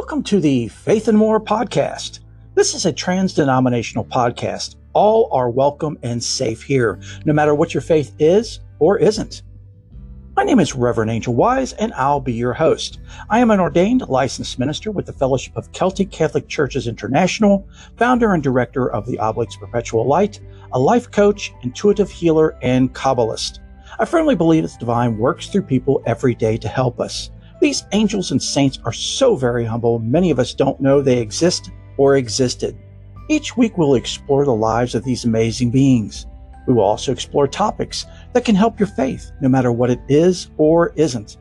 Welcome to the Faith and More podcast. This is a trans-denominational podcast. All are welcome and safe here, no matter what your faith is or isn't. My name is Reverend Angel Wise, and I'll be your host. I am an ordained licensed minister with the Fellowship of Celtic Catholic Churches International, founder and director of the Oblates Perpetual Light, a life coach, intuitive healer, and Kabbalist. I firmly believe that the divine works through people every day to help us. These angels and saints are so very humble, many of us don't know they exist or existed. Each week we'll explore the lives of these amazing beings. We will also explore topics that can help your faith, no matter what it is or isn't.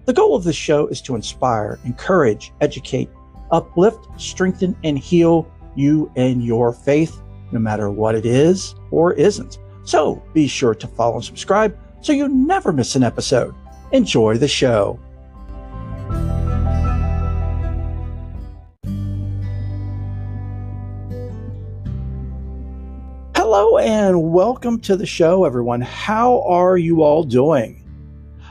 The goal of this show is to inspire, encourage, educate, uplift, strengthen, and heal you and your faith, no matter what it is or isn't. So be sure to follow and subscribe so you never miss an episode. Enjoy the show. Hello and welcome to the show, everyone. How are you all doing?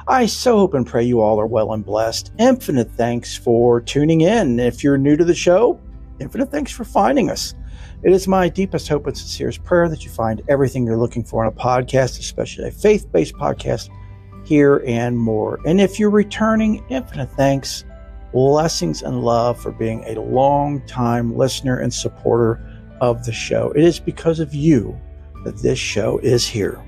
I so hope and pray you all are well and blessed. Infinite thanks for tuning in. If you're new to the show, infinite thanks for finding us. It is my deepest hope and sincerest prayer that you find everything you're looking for in a podcast, especially a faith-based podcast, here and more. And if you're returning, infinite thanks, blessings, and love for being a long-time listener and supporter of the show. It is because of you that this show is here.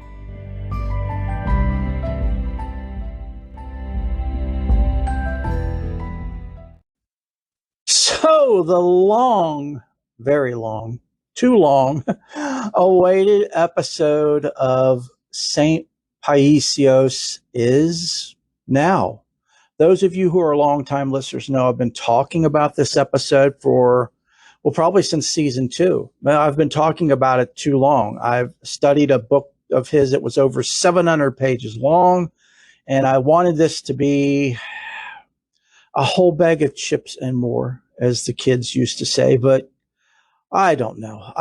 So the long, very long, too long awaited episode of Saint Paisios is now. Those of you who are longtime listeners know I've been talking about this episode for probably since season 2. I've been talking about it too long. I've studied a book of his that was over 700 pages long, and I wanted this to be a whole bag of chips and more, as the kids used to say, but I don't know.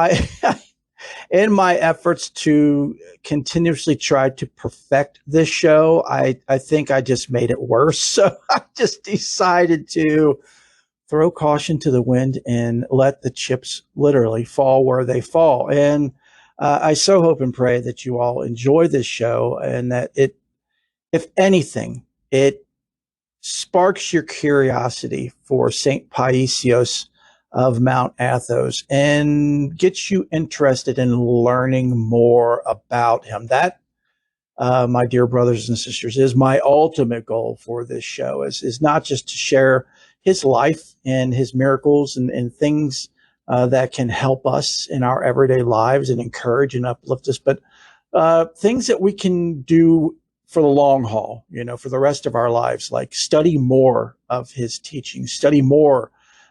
In my efforts to continuously try to perfect this show, I think I just made it worse. So I just decided to throw caution to the wind and let the chips literally fall where they fall. And I so hope and pray that you all enjoy this show and that it, if anything, it sparks your curiosity for St. Paisios of Mount Athos and gets you interested in learning more about him. That, my dear brothers and sisters, is my ultimate goal for this show, is not just to share his life and his miracles and things that can help us in our everyday lives and encourage and uplift us, but things that we can do for the long haul, for the rest of our lives, like study more of his teachings, study more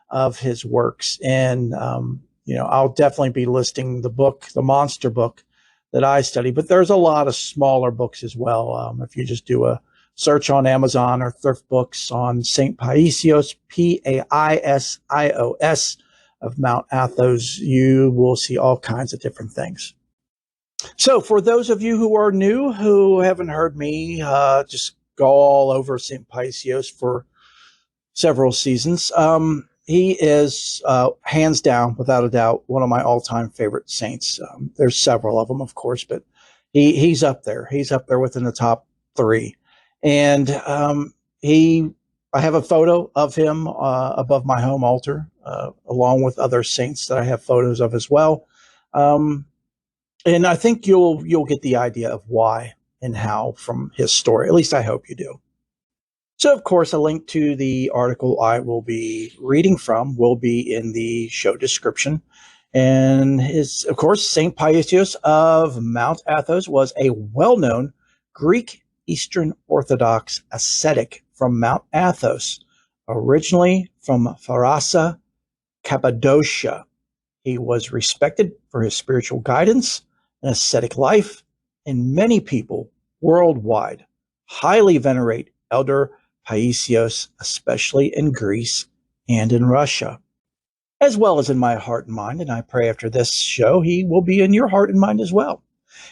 of his works. And, I'll definitely be listing the monster book that I study, but there's a lot of smaller books as well. If you just do a search on Amazon or Thrift Books on St. Paisios, Paisios of Mount Athos, you will see all kinds of different things. So for those of you who are new, who haven't heard me just go all over St. Paisios for several seasons, he is hands down, without a doubt, one of my all-time favorite saints. There's several of them, of course, but he's up there. He's up there within the top 3. And I have a photo of him above my home altar, along with other saints that I have photos of as well. And I think you'll get the idea of why and how from his story. At least I hope you do. So, of course, a link to the article I will be reading from will be in the show description. And of course, St. Paisios of Mount Athos was a well-known Greek Eastern Orthodox ascetic from Mount Athos, originally from Pharasa, Cappadocia. He was respected for his spiritual guidance and ascetic life, and many people worldwide highly venerate Elder Paisios, especially in Greece and in Russia, as well as in my heart and mind. And I pray after this show, he will be in your heart and mind as well.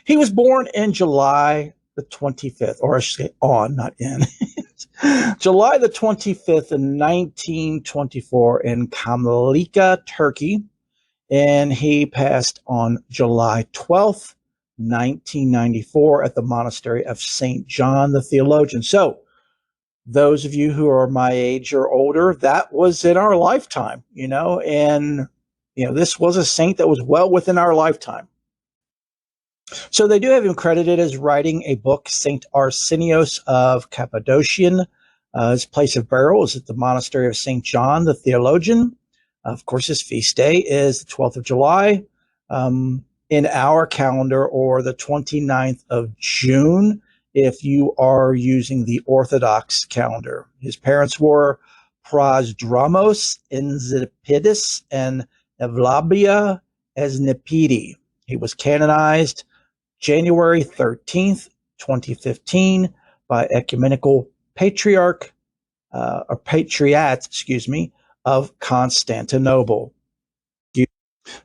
He was born in July the 25th, or I should say on, not in, July the 25th in 1924 in Kamlika, Turkey. And he passed on July 12th, 1994 at the monastery of St. John the Theologian. So those of you who are my age or older, that was in our lifetime, and, this was a saint that was well within our lifetime. So they do have him credited as writing a book, St. Arsenios of Cappadocian. His place of burial is at the monastery of St. John the Theologian. Of course, his feast day is the 12th of July in our calendar, or the 29th of June if you are using the Orthodox calendar. His parents were Prasdramos Enzipidis and Evlabia Esnipidi. He was canonized January 13th, 2015 by Ecumenical Patriarch, or Patriarch, of Constantinople.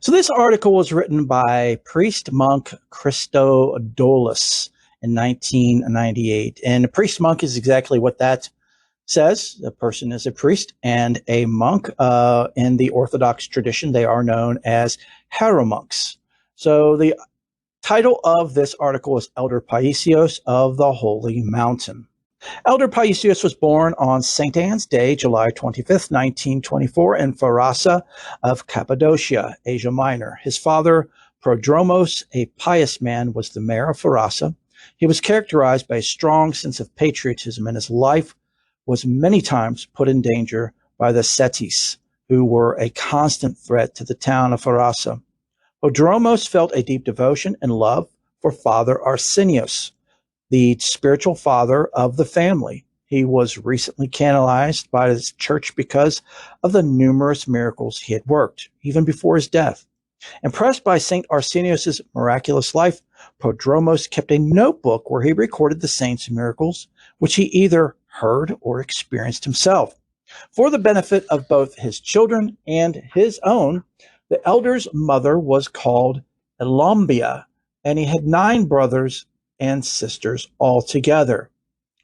So this article was written by priest monk Christodoulos in 1998. And a priest monk is exactly what that says. A person is a priest and a monk. In the Orthodox tradition, they are known as hieromonks. So the title of this article is Elder Paisios of the Holy Mountain. Elder Paisios was born on St. Anne's Day, July 25th, 1924, in Pharasa of Cappadocia, Asia Minor. His father, Prodromos, a pious man, was the mayor of Pharasa. He was characterized by a strong sense of patriotism, and his life was many times put in danger by the Setis, who were a constant threat to the town of Pharasa. Prodromos felt a deep devotion and love for Father Arsenios, the spiritual father of the family. He was recently canonized by his church because of the numerous miracles he had worked, even before his death. Impressed by St. Arsenios' miraculous life, Prodromos kept a notebook where he recorded the saint's miracles, which he either heard or experienced himself. For the benefit of both his children and his own, the elder's mother was called Elombia, and he had 9 brothers and sisters altogether.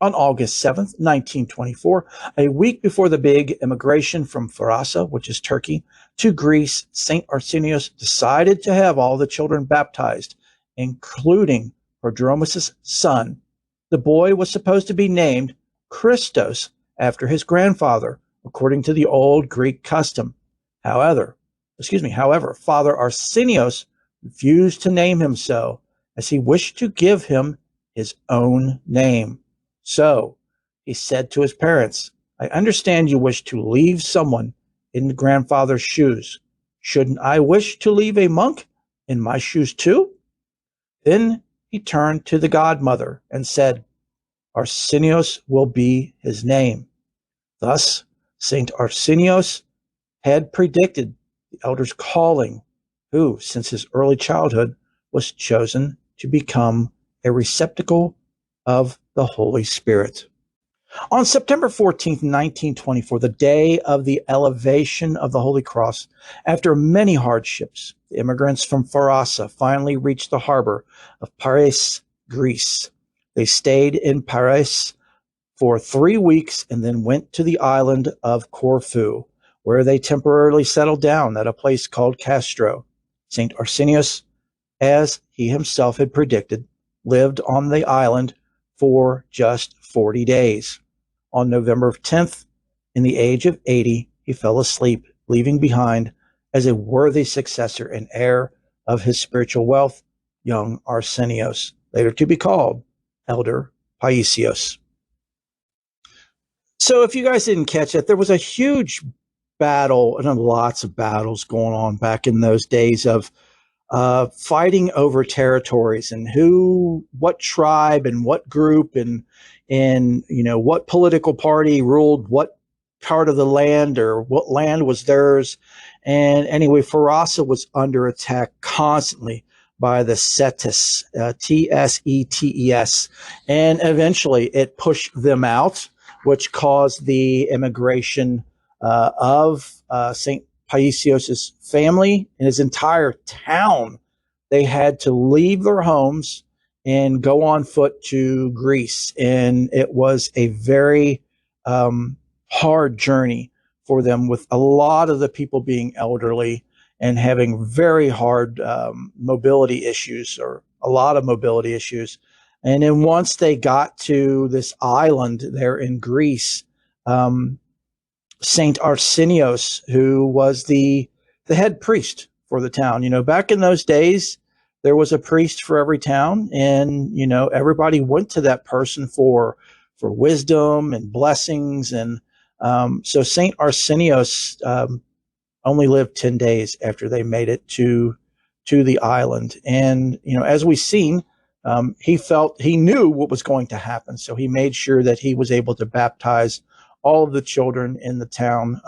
On August 7th, 1924, a week before the big immigration from Pharasa, which is Turkey, to Greece, St. Arsenios decided to have all the children baptized, including Prodromos' son. The boy was supposed to be named Christos after his grandfather, according to the old Greek custom. However, Father Arsenios refused to name him so, as he wished to give him his own name. So he said to his parents, "I understand you wish to leave someone in the grandfather's shoes. Shouldn't I wish to leave a monk in my shoes too?" Then he turned to the godmother and said, "Arsenios will be his name." Thus, St. Arsenios had predicted the elder's calling, who, since his early childhood, was chosen to become a receptacle of the Holy Spirit. On September 14th, 1924, the day of the elevation of the Holy Cross, after many hardships, the immigrants from Pharasa finally reached the harbor of Paris, Greece. They stayed in Paris for 3 weeks and then went to the island of Corfu, where they temporarily settled down at a place called Castro. St. Arsenios, as he himself had predicted, lived on the island for just 40 days. On November 10th, in the age of 80, he fell asleep, leaving behind, as a worthy successor and heir of his spiritual wealth, young Arsenios, later to be called Elder Paisios. So if you guys didn't catch it, there was a huge battle, and lots of battles going on back in those days of fighting over territories and what tribe and what group and what political party ruled what part of the land, or what land was theirs. And anyway, Pharasa was under attack constantly by the Setis, Tsetes, and eventually it pushed them out, which caused the immigration of St. Paisios' family and his entire town. They had to leave their homes and go on foot to Greece. And it was a very hard journey for them, with a lot of the people being elderly and having very hard mobility issues, or a lot of mobility issues. And then once they got to this island there in Greece, um, Saint Arsenios, who was the head priest for the town. Back in those days, there was a priest for every town, and everybody went to that person for wisdom and blessings. And so Saint Arsenios only lived 10 days after they made it to the island. And as we've seen, he knew what was going to happen, so he made sure that he was able to baptize all of the children in the town,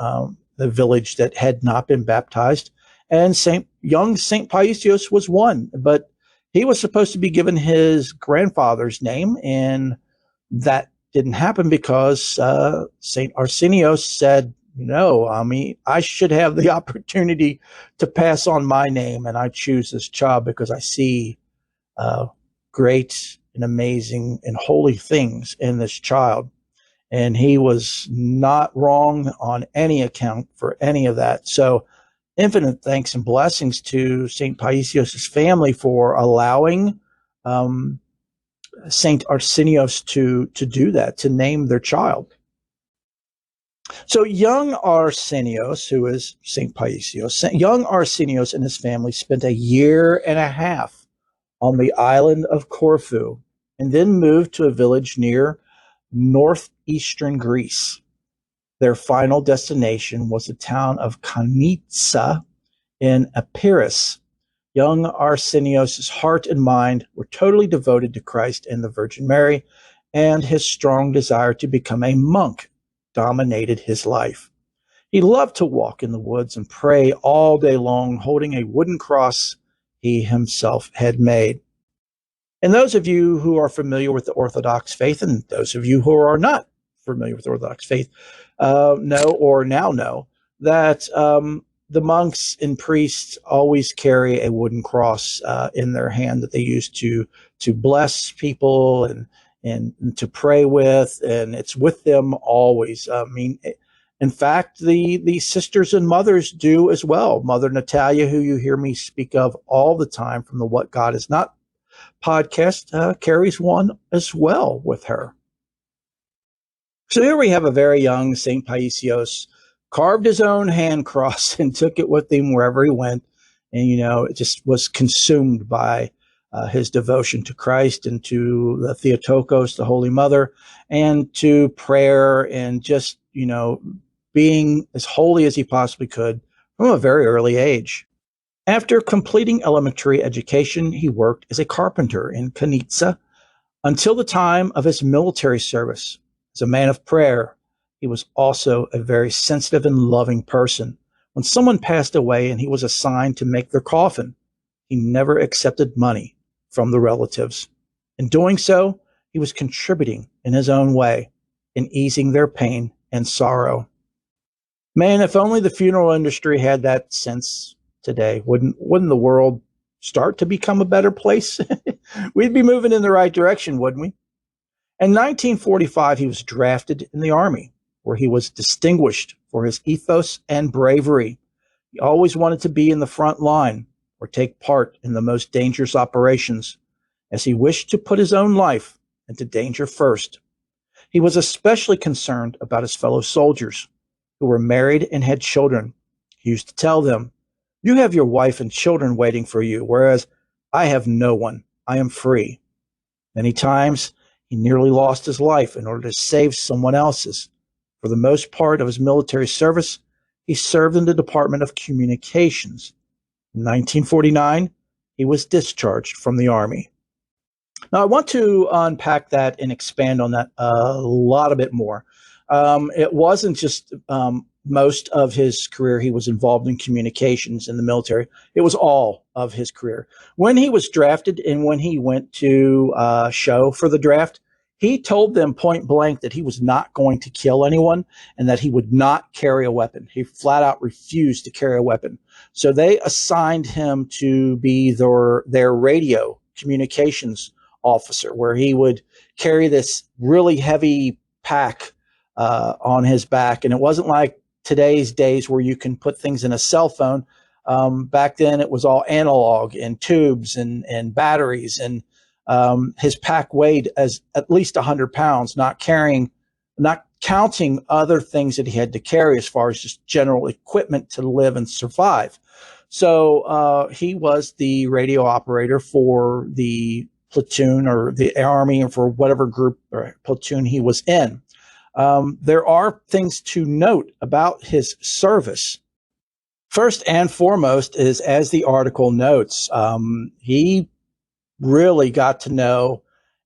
the village that had not been baptized. And young Saint Paisios was one, but he was supposed to be given his grandfather's name, and that didn't happen because Saint Arsenios said, "No, I mean, I should have the opportunity to pass on my name, and I choose this child because I see great and amazing and holy things in this child." And he was not wrong on any account for any of that. So infinite thanks and blessings to St. Paisios' family for allowing St. Arsenios to do that, to name their child. So young Arsenios, who is St. Paisios, young Arsenios and his family spent a year and a half on the island of Corfu, and then moved to a village near northeastern Greece. Their final destination was the town of Kanitsa in Epirus. Young Arsenios' heart and mind were totally devoted to Christ and the Virgin Mary, and his strong desire to become a monk dominated his life. He loved to walk in the woods and pray all day long, holding a wooden cross he himself had made. And those of you who are familiar with the Orthodox faith, and those of you who are not familiar with the Orthodox faith, know or now know that the monks and priests always carry a wooden cross in their hand that they use to bless people and to pray with, and it's with them always. I mean, in fact, the sisters and mothers do as well. Mother Natalia, who you hear me speak of all the time from the What God Is Not podcast, carries one as well with her. So here we have a very young St. Paisios, carved his own hand cross and took it with him wherever he went. And, it just was consumed by his devotion to Christ and to the Theotokos, the Holy Mother, and to prayer, and just, being as holy as he possibly could from a very early age. After completing elementary education, he worked as a carpenter in Kanitsa until the time of his military service. As a man of prayer, he was also a very sensitive and loving person. When someone passed away and he was assigned to make their coffin, he never accepted money from the relatives. In doing so, he was contributing in his own way in easing their pain and sorrow. Man, if only the funeral industry had that sense today, wouldn't the world start to become a better place? We'd be moving in the right direction, wouldn't we? In 1945, he was drafted in the Army, where he was distinguished for his ethos and bravery. He always wanted to be in the front line or take part in the most dangerous operations, as he wished to put his own life into danger first. He was especially concerned about his fellow soldiers who were married and had children. He used to tell them, "You have your wife and children waiting for you, whereas I have no one. I am free." Many times, he nearly lost his life in order to save someone else's. For the most part of his military service, he served in the Department of Communications. In 1949, he was discharged from the Army. Now, I want to unpack that and expand on that a lot a bit more. It wasn't just most of his career he was involved in communications in the military. It was all of his career. When he was drafted and when he went to show for the draft, he told them point blank that he was not going to kill anyone and that he would not carry a weapon. He flat out refused to carry a weapon. So they assigned him to be their radio communications officer, where he would carry this really heavy pack on his back. And it wasn't like today's days where you can put things in a cell phone. Back then, it was all analog and tubes and batteries. And his pack weighed as at least 100 pounds, not counting other things that he had to carry as far as just general equipment to live and survive. So he was the radio operator for the platoon or the army, or for whatever group or platoon he was in. There are things to note about his service. First and foremost is, as the article notes, he really got to know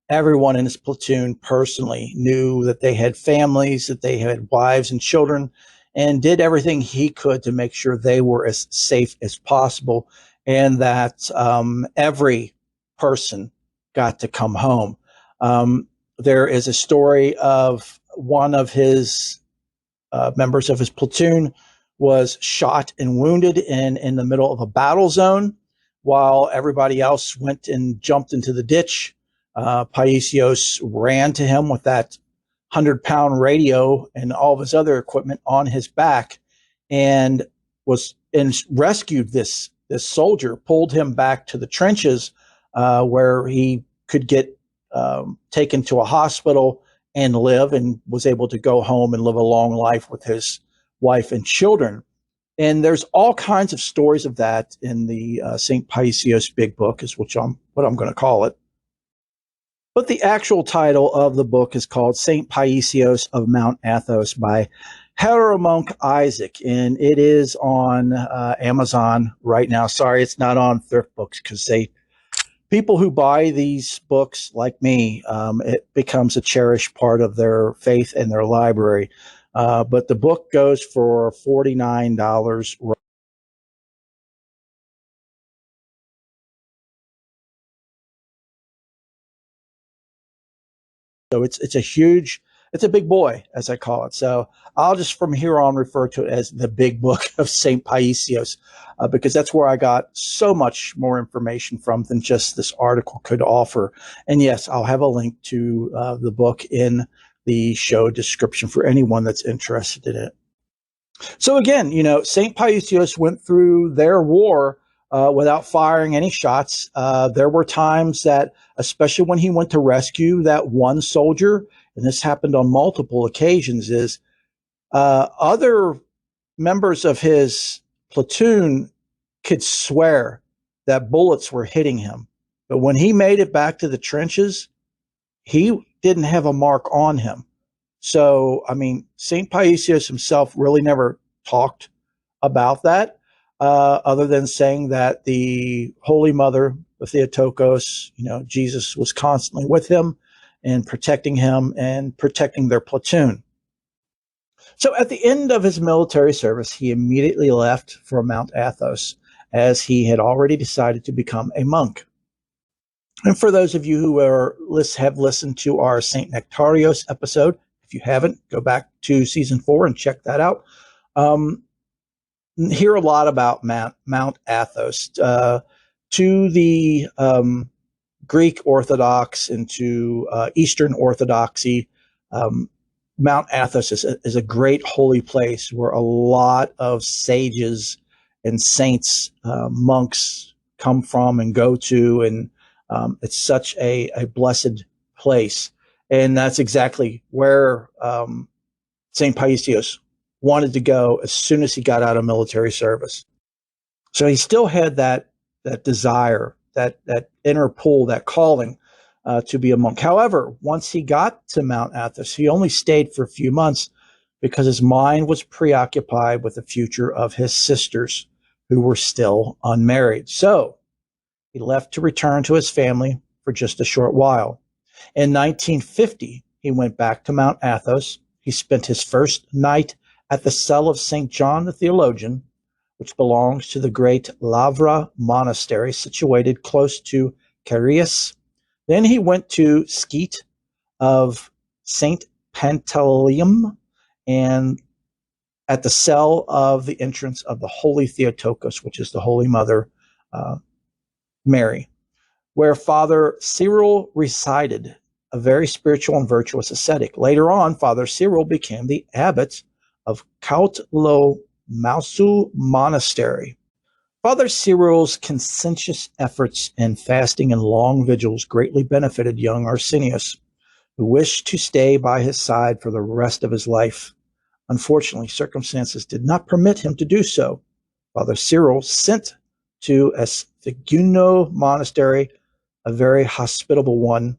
everyone in his platoon personally, knew that they had families, that they had wives and children, and did everything he could to make sure they were as safe as possible, and that every person got to come home. There is a story of one of his members of his platoon was shot and wounded in the middle of a battle zone, while everybody else went and jumped into the ditch. Paisios ran to him with that 100-pound radio and all of his other equipment on his back, and rescued this soldier, pulled him back to the trenches, where he could get taken to a hospital and live, and was able to go home and live a long life with his wife and children. And there's all kinds of stories of that in the St. Paisios Big Book, is what I'm going to call it. But the actual title of the book is called St. Paisios of Mount Athos by Hieromonk Isaac, and it is on Amazon right now. Sorry, it's not on Thrift Books, because people who buy these books, like me, it becomes a cherished part of their faith and their library. But the book goes for $49. So it's a big boy, as I call it. So I'll just from here on refer to it as the Big Book of St. Paisios, because that's where I got so much more information from than just this article could offer. And yes, I'll have a link to the book in the show description for anyone that's interested in it. So again, St. Paisios went through their war without firing any shots. There were times that, especially when he went to rescue that one soldier, and this happened on multiple occasions, is other members of his platoon could swear that bullets were hitting him. But when he made it back to the trenches, he didn't have a mark on him. So, I mean, St. Paisios himself really never talked about that, other than saying that the Holy Mother, the Theotokos, Jesus was constantly with him and protecting him and protecting their platoon. So at the end of his military service, he immediately left for Mount Athos, as he had already decided to become a monk. And for those of you who have listened to our St. Nectarios episode, if you haven't, go back to season 4 and check that out. Hear a lot about Mount Athos. To the Greek Orthodox and to Eastern Orthodoxy, Mount Athos is a great holy place where a lot of sages and saints, monks come from and go to, and it's such a blessed place. And that's exactly where St. Paisios wanted to go as soon as he got out of military service. So he still had that desire, that inner pull, that calling to be a monk. However, once he got to Mount Athos, he only stayed for a few months because his mind was preoccupied with the future of his sisters, who were still unmarried. So he left to return to his family for just a short while. In 1950, he went back to Mount Athos. He spent his first night at the cell of St. John the Theologian, which belongs to the great Lavra monastery situated close to Carius. Then he went to Skete of St. Pantaleum, and at the cell of the entrance of the Holy Theotokos, which is the Holy Mother Mary, where Father Cyril resided a very spiritual and virtuous ascetic. Later on, Father Cyril became the abbot of Kautlo Mausu Monastery. Father Cyril's conscientious efforts in fasting and long vigils greatly benefited young Arsenius, who wished to stay by his side for the rest of his life. Unfortunately, circumstances did not permit him to do so. Father Cyril sent to Esfigino Monastery, a very hospitable one,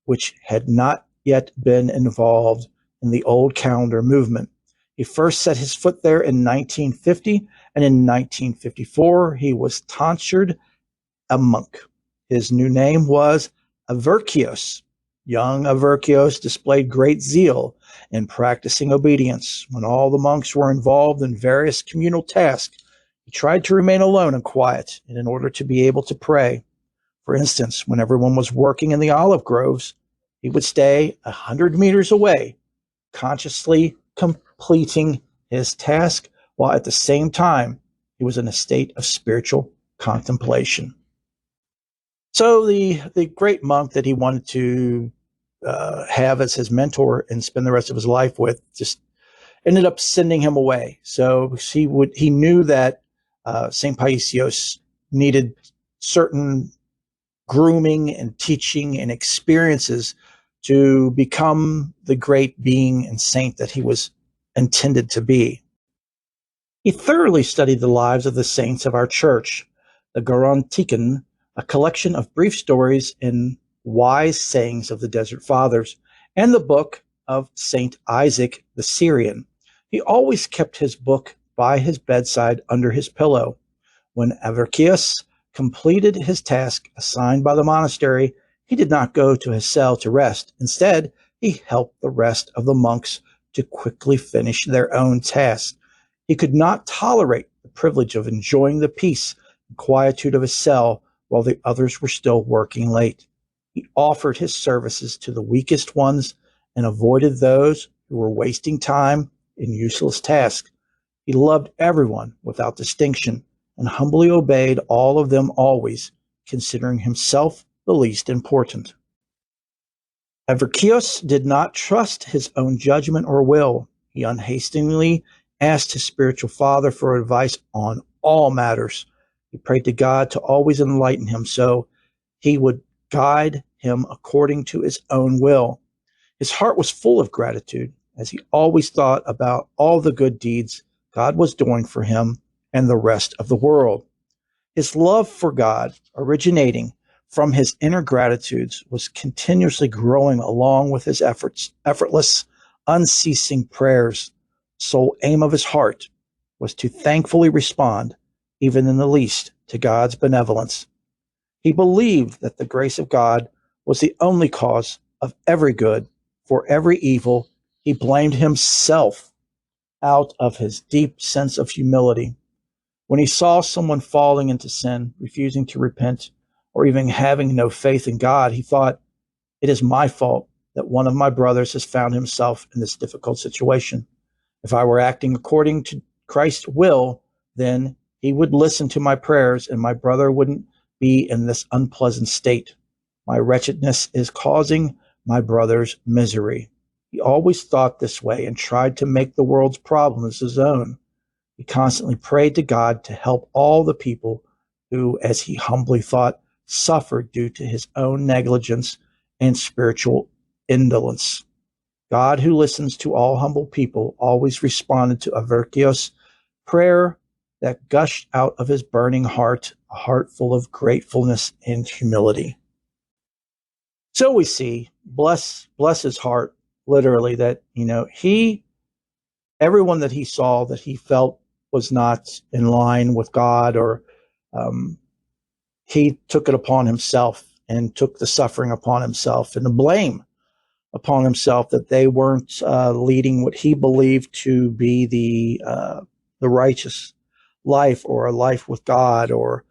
which had not yet been involved in the old calendar movement. He first set his foot there in 1950, and in 1954 he was tonsured a monk. His new name was Averkios. Young Averkios displayed great zeal in practicing obedience. When all the monks were involved in various communal tasks, he tried to remain alone and quiet, and in order to be able to pray. For instance, when everyone was working in the olive groves, he would stay 100 meters away, consciously completing his task, while at the same time he was in a state of spiritual contemplation. So the great monk that he wanted to have as his mentor and spend the rest of his life with just ended up sending him away. So he knew that St. Paisios needed certain grooming and teaching and experiences to become the great being and saint that he was intended to be. He thoroughly studied the lives of the saints of our church, the Gerontiken, a collection of brief stories and wise sayings of the Desert Fathers, and the book of Saint Isaac the Syrian. He always kept his book by his bedside under his pillow. When Averkios completed his task assigned by the monastery, he did not go to his cell to rest. Instead, he helped the rest of the monks to quickly finish their own tasks. He could not tolerate the privilege of enjoying the peace and quietude of his cell while the others were still working late. He offered his services to the weakest ones and avoided those who were wasting time in useless tasks. He loved everyone without distinction and humbly obeyed all of them always, considering himself the least important. Averkios did not trust his own judgment or will. He unhastingly asked his spiritual father for advice on all matters. He prayed to God to always enlighten him so he would guide him according to his own will. His heart was full of gratitude as he always thought about all the good deeds God was doing for him and the rest of the world. His love for God, originating from his inner gratitudes, was continuously growing along with his effortless, unceasing prayers. Sole aim of his heart was to thankfully respond, even in the least, to God's benevolence. He believed that the grace of God was the only cause of every good. For every evil, he blamed himself out of his deep sense of humility. When he saw someone falling into sin, refusing to repent, or even having no faith in God, he thought, "It is my fault that one of my brothers has found himself in this difficult situation. If I were acting according to Christ's will, then he would listen to my prayers and my brother wouldn't be in this unpleasant state. My wretchedness is causing my brother's misery." He always thought this way and tried to make the world's problems his own. He constantly prayed to God to help all the people who, as he humbly thought, suffered due to his own negligence and spiritual indolence. God, who listens to all humble people, always responded to Averkios' prayer that gushed out of his burning heart, a heart full of gratefulness and humility. So we see, bless his heart, literally, that, everyone that he saw that he felt was not in line with God, or he took it upon himself and took the suffering upon himself and the blame upon himself that they weren't leading what he believed to be the righteous life, or a life with God, or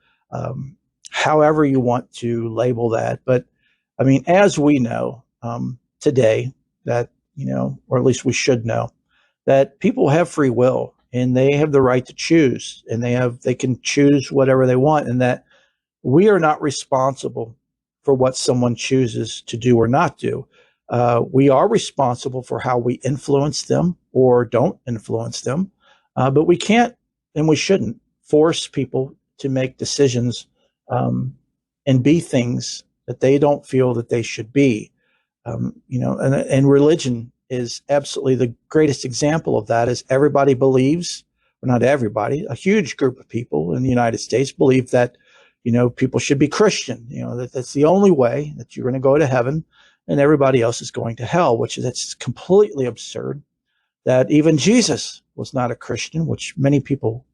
however you want to label that. But I mean, as we know today, that, or at least we should know, that people have free will and they have the right to choose, and they can choose whatever they want, and that we are not responsible for what someone chooses to do or not do. We are responsible for how we influence them or don't influence them, but we can't and we shouldn't force people to make decisions and be things that they don't feel that they should be. And religion is absolutely the greatest example of that. Is everybody believes, well, not everybody, a huge group of people in the United States believe that, people should be Christian. That's the only way that you're going to go to heaven, and everybody else is going to hell, that's completely absurd. That even Jesus was not a Christian, which many people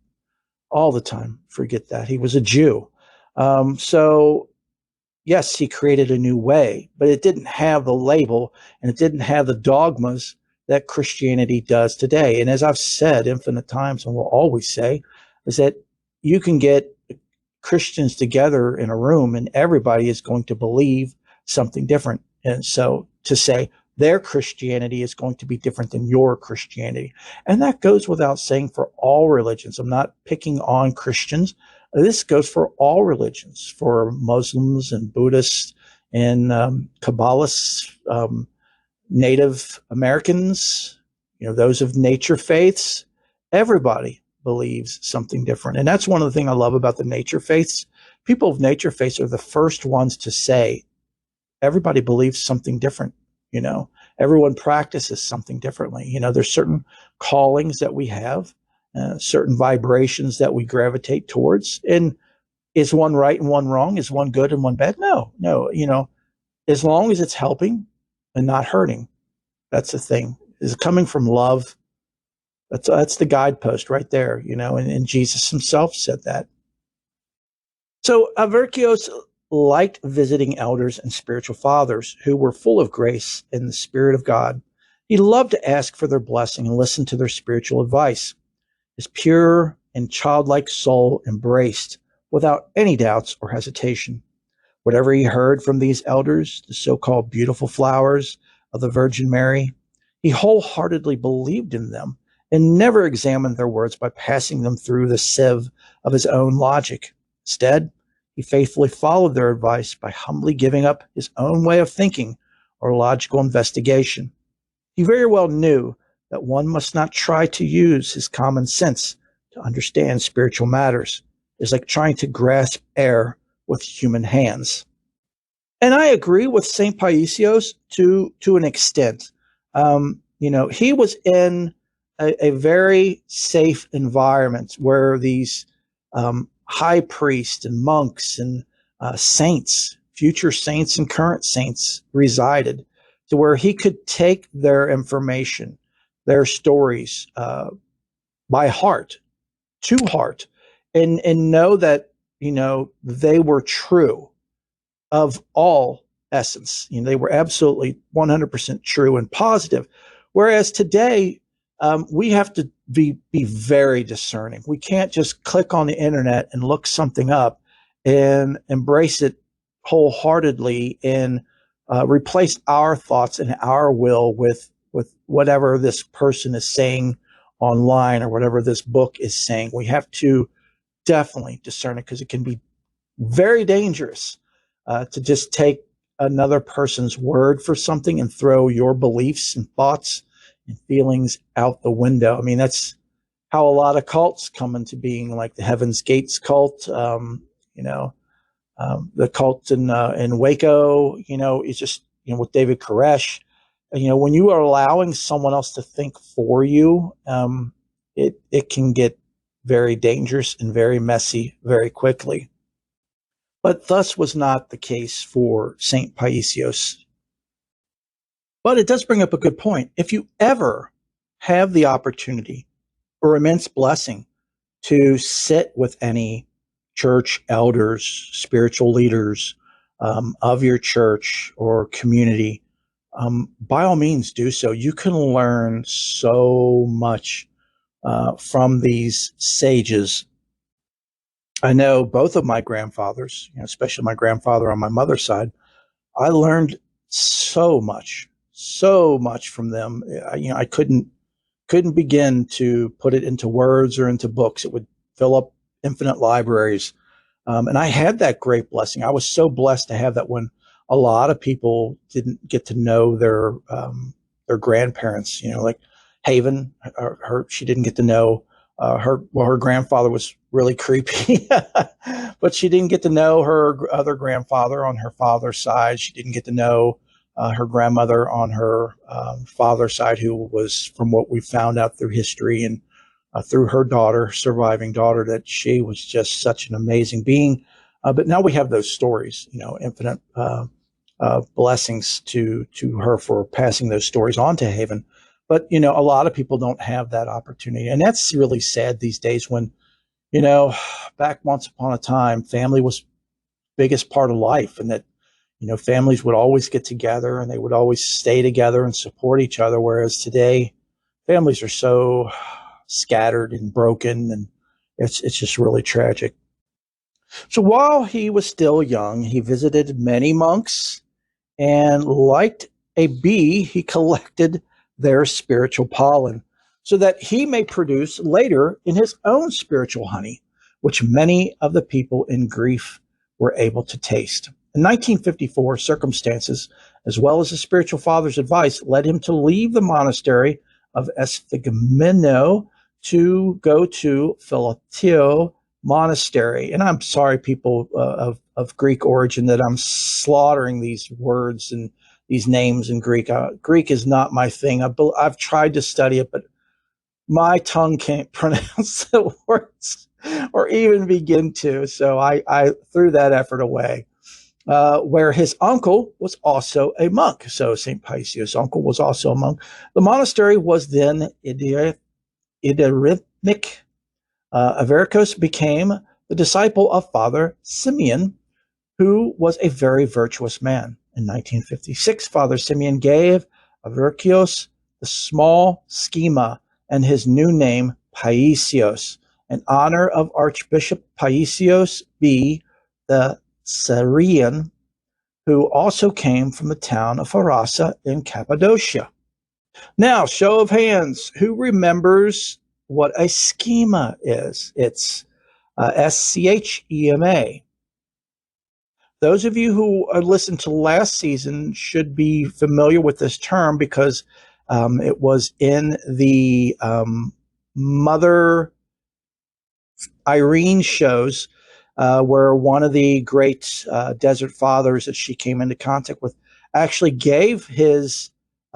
all the time forget that he was a Jew. So yes, he created a new way, but it didn't have the label and it didn't have the dogmas that Christianity does today. And as I've said infinite times and will always say, is that you can get Christians together in a room and everybody is going to believe something different. And so to say their Christianity is going to be different than your Christianity. And that goes without saying for all religions. I'm not picking on Christians. This goes for all religions, for Muslims and Buddhists and Kabbalists, Native Americans, those of nature faiths. Everybody believes something different. And that's one of the things I love about the nature faiths. People of nature faiths are the first ones to say, everybody believes something different. Everyone practices something differently. There's certain callings that we have, certain vibrations that we gravitate towards. And is one right and one wrong? Is one good and one bad? No. As long as it's helping and not hurting, that's the thing. Is it coming from love? That's the guidepost right there, and Jesus himself said that. So Averkios liked visiting elders and spiritual fathers who were full of grace and the Spirit of God. He loved to ask for their blessing and listen to their spiritual advice. His pure and childlike soul embraced without any doubts or hesitation. Whatever he heard from these elders, the so-called beautiful flowers of the Virgin Mary, he wholeheartedly believed in them and never examined their words by passing them through the sieve of his own logic. Instead, he faithfully followed their advice by humbly giving up his own way of thinking or logical investigation. He very well knew that one must not try to use his common sense to understand spiritual matters. It's like trying to grasp air with human hands. And I agree with St. Paisios to an extent. He was in a very safe environment where these high priests and monks and saints, future saints and current saints resided, to where he could take their information, their stories by heart, to heart, and know that, they were true of all essence. They were absolutely 100% true and positive. Whereas today, we have to be very discerning. We can't just click on the internet and look something up and embrace it wholeheartedly and replace our thoughts and our will with whatever this person is saying online or whatever this book is saying. We have to definitely discern it, because it can be very dangerous to just take another person's word for something and throw your beliefs and thoughts and feelings out the window. I mean, that's how a lot of cults come into being, like the Heaven's Gates cult, the cult in Waco, it's just, with David Koresh, when you are allowing someone else to think for you, it can get very dangerous and very messy very quickly. But thus was not the case for St. Paisios. But it does bring up a good point. If you ever have the opportunity or immense blessing to sit with any church elders, spiritual leaders of your church or community, by all means do so. You can learn so much from these sages. I know both of my grandfathers, especially my grandfather on my mother's side, I learned so much from them. I couldn't begin to put it into words or into books. It would fill up infinite libraries. And I had that great blessing. I was so blessed to have that when a lot of people didn't get to know their grandparents. Like Haven, she didn't get to know her grandfather was really creepy, but she didn't get to know her other grandfather on her father's side. She didn't get to know her grandmother on her father's side, who was, from what we found out through history and through her surviving daughter, that she was just such an amazing being. But now we have those stories, infinite blessings to her for passing those stories on to Haven. But, a lot of people don't have that opportunity. And that's really sad these days when, back once upon a time, family was biggest part of life, and that, families would always get together and they would always stay together and support each other. Whereas today, families are so scattered and broken, and it's just really tragic. So while he was still young, he visited many monks, and like a bee, he collected their spiritual pollen so that he may produce later in his own spiritual honey, which many of the people in grief were able to taste. In 1954, circumstances, as well as his spiritual father's advice, led him to leave the monastery of S05 to go to Philatio Monastery. And I'm sorry, people of Greek origin, that I'm slaughtering these words and these names in Greek. Greek is not my thing. I've tried to study it, but my tongue can't pronounce the words or even begin to. So I threw that effort away. Where his uncle was also a monk. So St. Paisios' uncle was also a monk. The monastery was then Iderimic. Avericos became the disciple of Father Simeon, who was a very virtuous man. In 1956, Father Simeon gave Avericos the small schema and his new name, Paisios, in honor of Archbishop Paisios B. the Syrian, who also came from the town of Harassa in Cappadocia. Now, show of hands, who remembers what a schema is? It's SCHEMA. Those of you who listened to last season should be familiar with this term because it was in the Mother Irene shows where one of the great desert fathers that she came into contact with actually gave his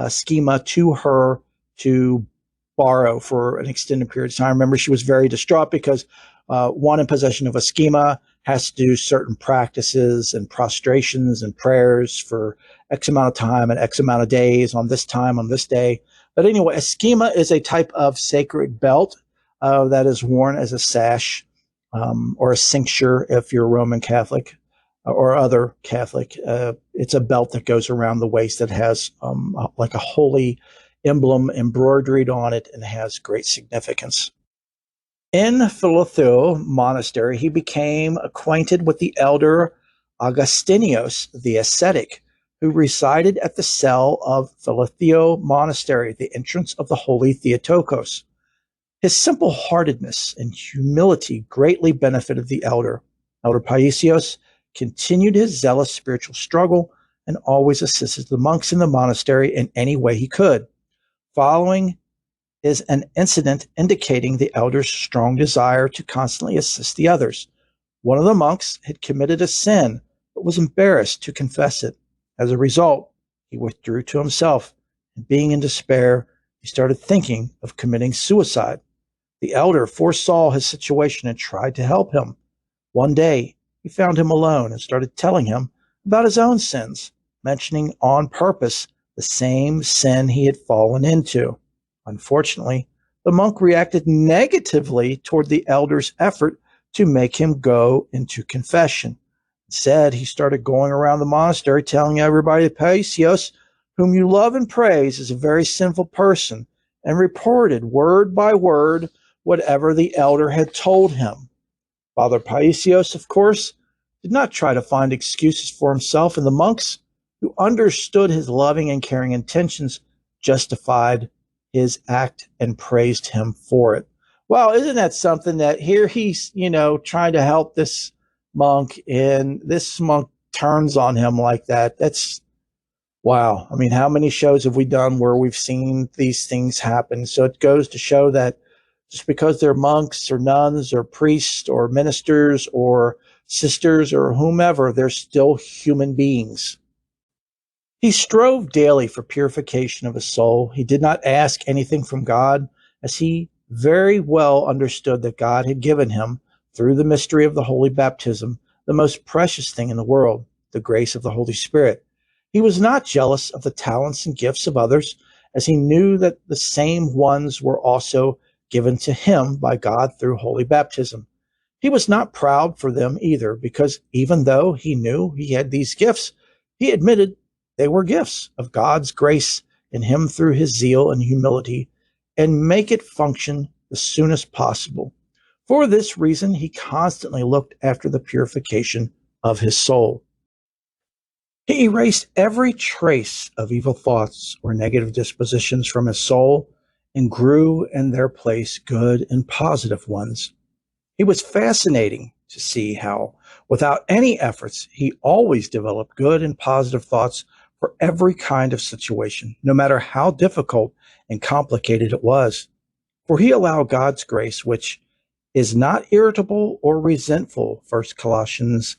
schema to her to borrow for an extended period of time. Remember, she was very distraught because one in possession of a schema has to do certain practices and prostrations and prayers for X amount of time and X amount of days on this time, on this day. But anyway, a schema is a type of sacred belt that is worn as a sash or a cincture if you're Roman Catholic or other Catholic. It's a belt that goes around the waist that has like a holy emblem embroidered on it and has great significance. In Philatio Monastery, he became acquainted with the elder Augustinios, the ascetic, who resided at the cell of Philatio Monastery, the entrance of the Holy Theotokos. His simple-heartedness and humility greatly benefited the elder. Elder Paisios continued his zealous spiritual struggle and always assisted the monks in the monastery in any way he could. Following is an incident indicating the elder's strong desire to constantly assist the others. One of the monks had committed a sin, but was embarrassed to confess it. As a result, he withdrew to himself, and being in despair, he started thinking of committing suicide. The elder foresaw his situation and tried to help him. One day, he found him alone and started telling him about his own sins, mentioning on purpose the same sin he had fallen into. Unfortunately, the monk reacted negatively toward the elder's effort to make him go into confession. Instead, he started going around the monastery telling everybody that Paisios, whom you love and praise, is a very sinful person, and reported word by word whatever the elder had told him. Father Paisios, of course, did not try to find excuses for himself, and the monks, who understood his loving and caring intentions, justified his act and praised him for it. Well, isn't that something that here he's, trying to help this monk, and this monk turns on him like that. That's wow. I mean, how many shows have we done where we've seen these things happen? So it goes to show that just because they're monks or nuns or priests or ministers or sisters or whomever, they're still human beings. He strove daily for purification of his soul. He did not ask anything from God, as he very well understood that God had given him, through the mystery of the holy baptism, the most precious thing in the world, the grace of the Holy Spirit. He was not jealous of the talents and gifts of others, as he knew that the same ones were also given to him by God through holy baptism. He was not proud for them either, because even though he knew he had these gifts, he admitted they were gifts of God's grace in him through his zeal and humility, and make it function the soonest possible. For this reason, he constantly looked after the purification of his soul. He erased every trace of evil thoughts or negative dispositions from his soul and grew in their place good and positive ones. It was fascinating to see how, without any efforts, he always developed good and positive thoughts for every kind of situation, no matter how difficult and complicated it was. For he allowed God's grace, which is not irritable or resentful, 1 Colossians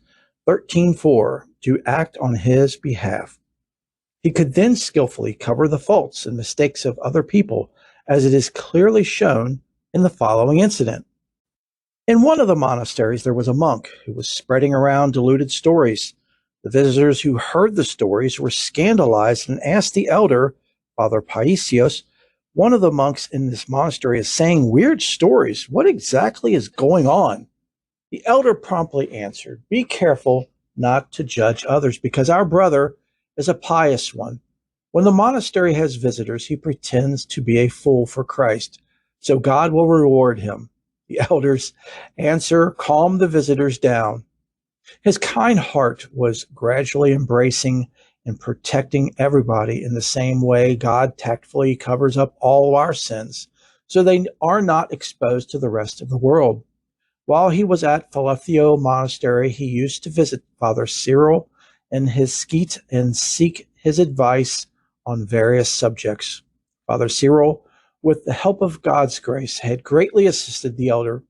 13:4, to act on his behalf. He could then skillfully cover the faults and mistakes of other people, as it is clearly shown in the following incident. In one of the monasteries, there was a monk who was spreading around deluded stories. The visitors who heard the stories were scandalized and asked the elder, Father Paisios, one of the monks in this monastery is saying weird stories. What exactly is going on? The elder promptly answered, be careful not to judge others, because our brother is a pious one. When the monastery has visitors, he pretends to be a fool for Christ, so God will reward him. The elder's answer calmed the visitors down. His kind heart was gradually embracing and protecting everybody in the same way God tactfully covers up all our sins, so they are not exposed to the rest of the world. While he was at Philethio Monastery, he used to visit Father Cyril in his skeet and seek his advice on various subjects. Father Cyril, with the help of God's grace, had greatly assisted the elder.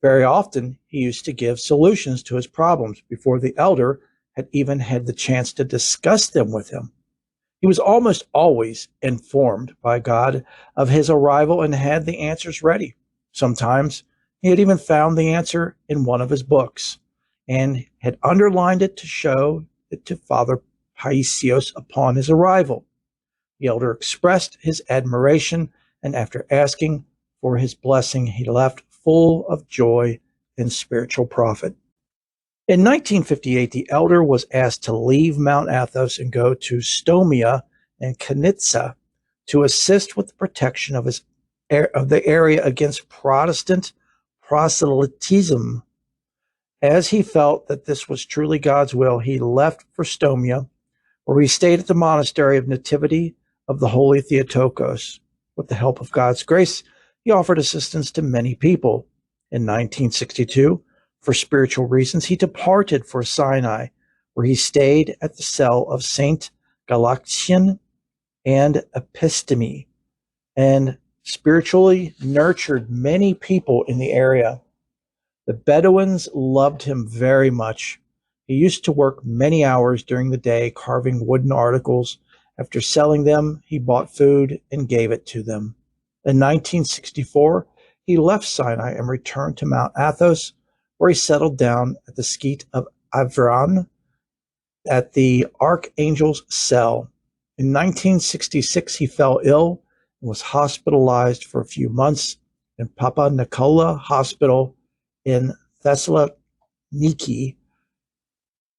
Very often, he used to give solutions to his problems before the elder had even had the chance to discuss them with him. He was almost always informed by God of his arrival and had the answers ready. Sometimes he had even found the answer in one of his books and had underlined it to show it to Father Paisios upon his arrival. The elder expressed his admiration, and after asking for his blessing, he left full of joy and spiritual profit. In 1958, the elder was asked to leave Mount Athos and go to Stomia and Kanitsa to assist with the protection of the area against Protestant proselytism. As he felt that this was truly God's will, he left for Stomia, where he stayed at the monastery of Nativity of the Holy Theotokos. With the help of God's grace, he offered assistance to many people. In 1962, for spiritual reasons, he departed for Sinai, where he stayed at the cell of Saint Galaxian and Episteme, and spiritually nurtured many people in the area. The Bedouins loved him very much. He used to work many hours during the day carving wooden articles. After selling them, he bought food and gave it to them. In 1964, he left Sinai and returned to Mount Athos, where he settled down at the skeet of Avran at the Archangel's Cell. In 1966, he fell ill and was hospitalized for a few months in Papa Nicola Hospital in Thessaloniki.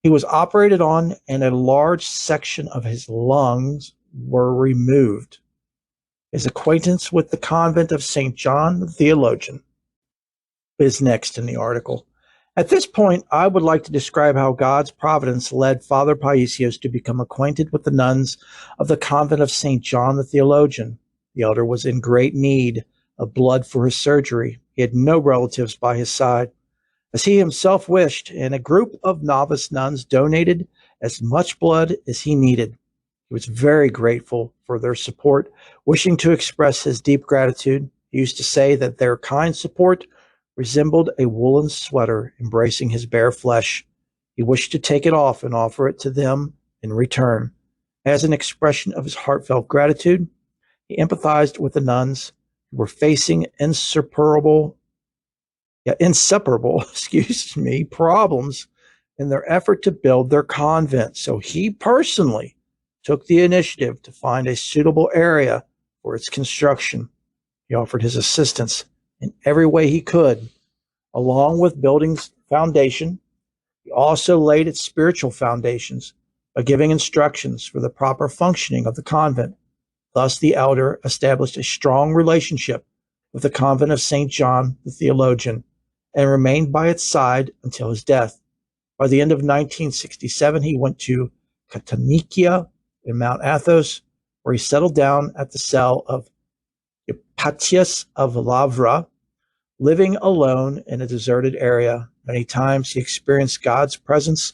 He was operated on, and a large section of his lungs were removed. His acquaintance with the convent of St. John the Theologian is next in the article. At this point, I would like to describe how God's providence led Father Paisios to become acquainted with the nuns of the convent of St. John the Theologian. The elder was in great need of blood for his surgery. He had no relatives by his side. as he himself wished, and a group of novice nuns donated as much blood as he needed. He was very grateful for their support, wishing to express his deep gratitude. He used to say that their kind support resembled a woolen sweater embracing his bare flesh. He wished to take it off and offer it to them in return. As an expression of his heartfelt gratitude, he empathized with the nuns who were facing inseparable, problems in their effort to build their convent. So he personally took the initiative to find a suitable area for its construction. He offered his assistance in every way he could, along with building foundation. He also laid its spiritual foundations by giving instructions for the proper functioning of the convent. Thus, the elder established a strong relationship with the convent of St. John the Theologian and remained by its side until his death. By the end of 1967, he went to Catanikia in Mount Athos, where he settled down at the cell of Paisios of Lavra, living alone in a deserted area. Many times he experienced God's presence,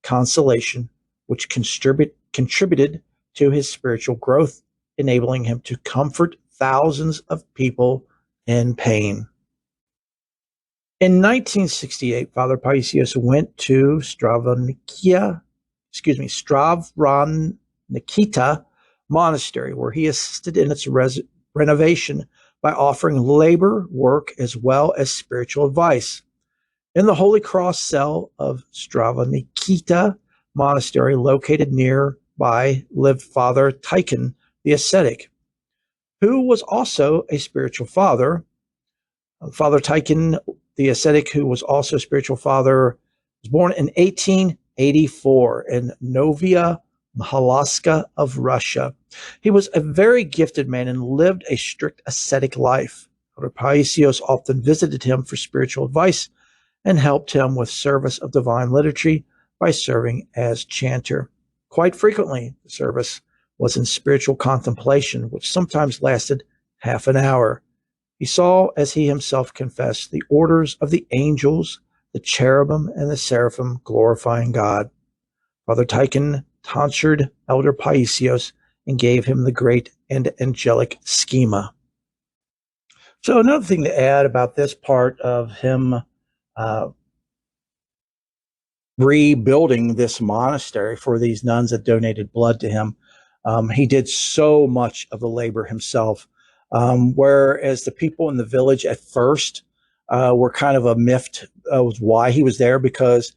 consolation, which contributed to his spiritual growth, enabling him to comfort thousands of people in pain. In 1968, Father Paisios went to Stravranikita Monastery, where he assisted in its renovation by offering labor, work, as well as spiritual advice. In the Holy Cross cell of Stravranikita Monastery, located nearby, lived Father Tikhon the ascetic, who was also a spiritual father. Father Tikhon the ascetic, who was also a spiritual father, was born in 1884 in Novaya Mahalska of Russia. He was a very gifted man and lived a strict ascetic life. Father Paisios often visited him for spiritual advice and helped him with service of divine liturgy by serving as chanter. Quite frequently, the service was in spiritual contemplation, which sometimes lasted half an hour. He saw, as he himself confessed, the orders of the angels, the cherubim, and the seraphim glorifying God. Father Tikhon tonsured Elder Paisios and gave him the great and angelic schema. So another thing to add about this part of him rebuilding this monastery for these nuns that donated blood to him, he did so much of the labor himself. Whereas the people in the village at first were kind of miffed with why he was there, because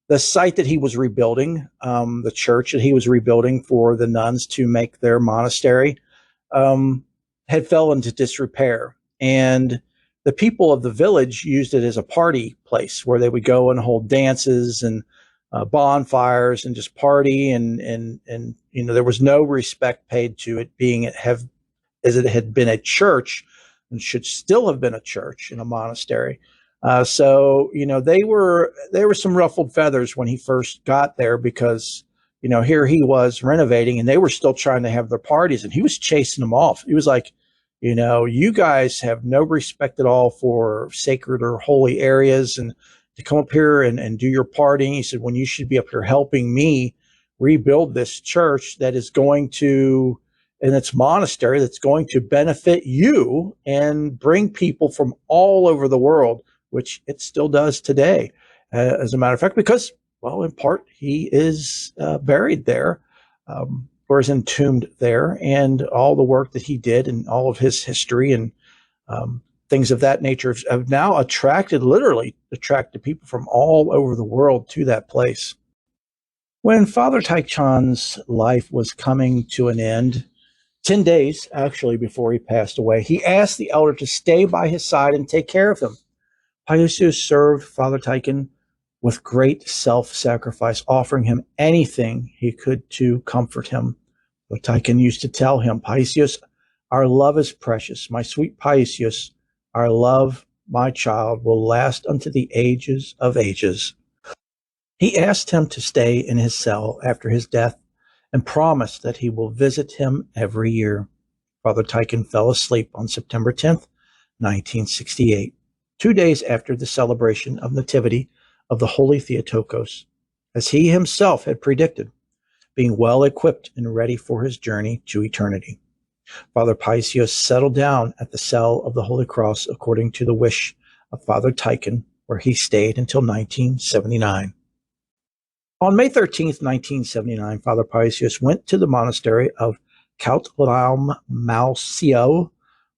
the site that he was rebuilding, the church that he was rebuilding for the nuns to make their monastery, had fell into disrepair. And the people of the village used it as a party place where they would go and hold dances and bonfires and just party. And there was no respect paid to it being as it had been a church and should still have been a church in a monastery. So they were some ruffled feathers when he first got there, because here he was renovating and they were still trying to have their parties, and he was chasing them off. He was like, you guys have no respect at all for sacred or holy areas, and to come up here and do your partying. He said, when you should be up here helping me rebuild this church that is going to, and its monastery that's going to benefit you and bring people from all over the world, which it still does today, as a matter of fact, because, well, in part, he is buried there, or is entombed there, and all the work that he did and all of his history and things of that nature have now literally attracted people from all over the world to that place. When Father Tikhon's life was coming to an end, 10 days actually before he passed away, he asked the elder to stay by his side and take care of him. Paisios served Father Tikhon with great self-sacrifice, offering him anything he could to comfort him. Father Tikhon used to tell him, Paisios, our love is precious. My sweet Paisios, our love, my child, will last unto the ages of ages. He asked him to stay in his cell after his death and promised that he will visit him every year. Father Tikhon fell asleep on September 10th, 1968. 2 days after the celebration of Nativity of the Holy Theotokos, as he himself had predicted, being well equipped and ready for his journey to eternity. Father Paisios settled down at the cell of the Holy Cross according to the wish of Father Tikhon, where he stayed until 1979. On May 13th, 1979, Father Paisios went to the monastery of Malcio,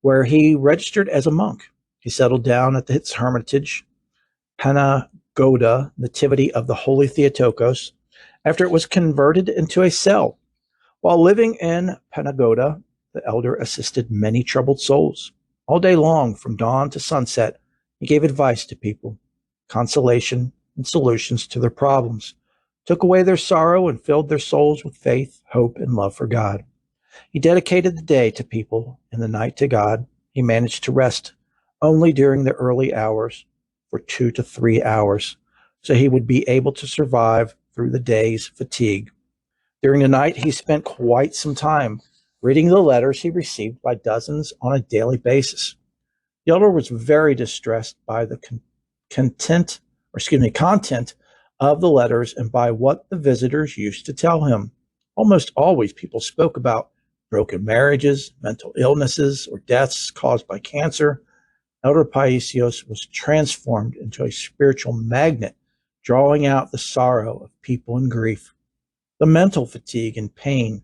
where he registered as a monk. He settled down at its hermitage, Panagoda, Nativity of the Holy Theotokos, after it was converted into a cell. While living in Panagoda, the elder assisted many troubled souls. All day long, from dawn to sunset, he gave advice to people, consolation and solutions to their problems, took away their sorrow, and filled their souls with faith, hope, and love for God. He dedicated the day to people and the night to God. He managed to rest only during the early hours for 2 to 3 hours, so he would be able to survive through the day's fatigue. During the night, he spent quite some time reading the letters he received by dozens on a daily basis. The elder was very distressed by the content of the letters and by what the visitors used to tell him. Almost always people spoke about broken marriages, mental illnesses, or deaths caused by cancer. Elder Paisios was transformed into a spiritual magnet, drawing out the sorrow of people in grief, the mental fatigue and pain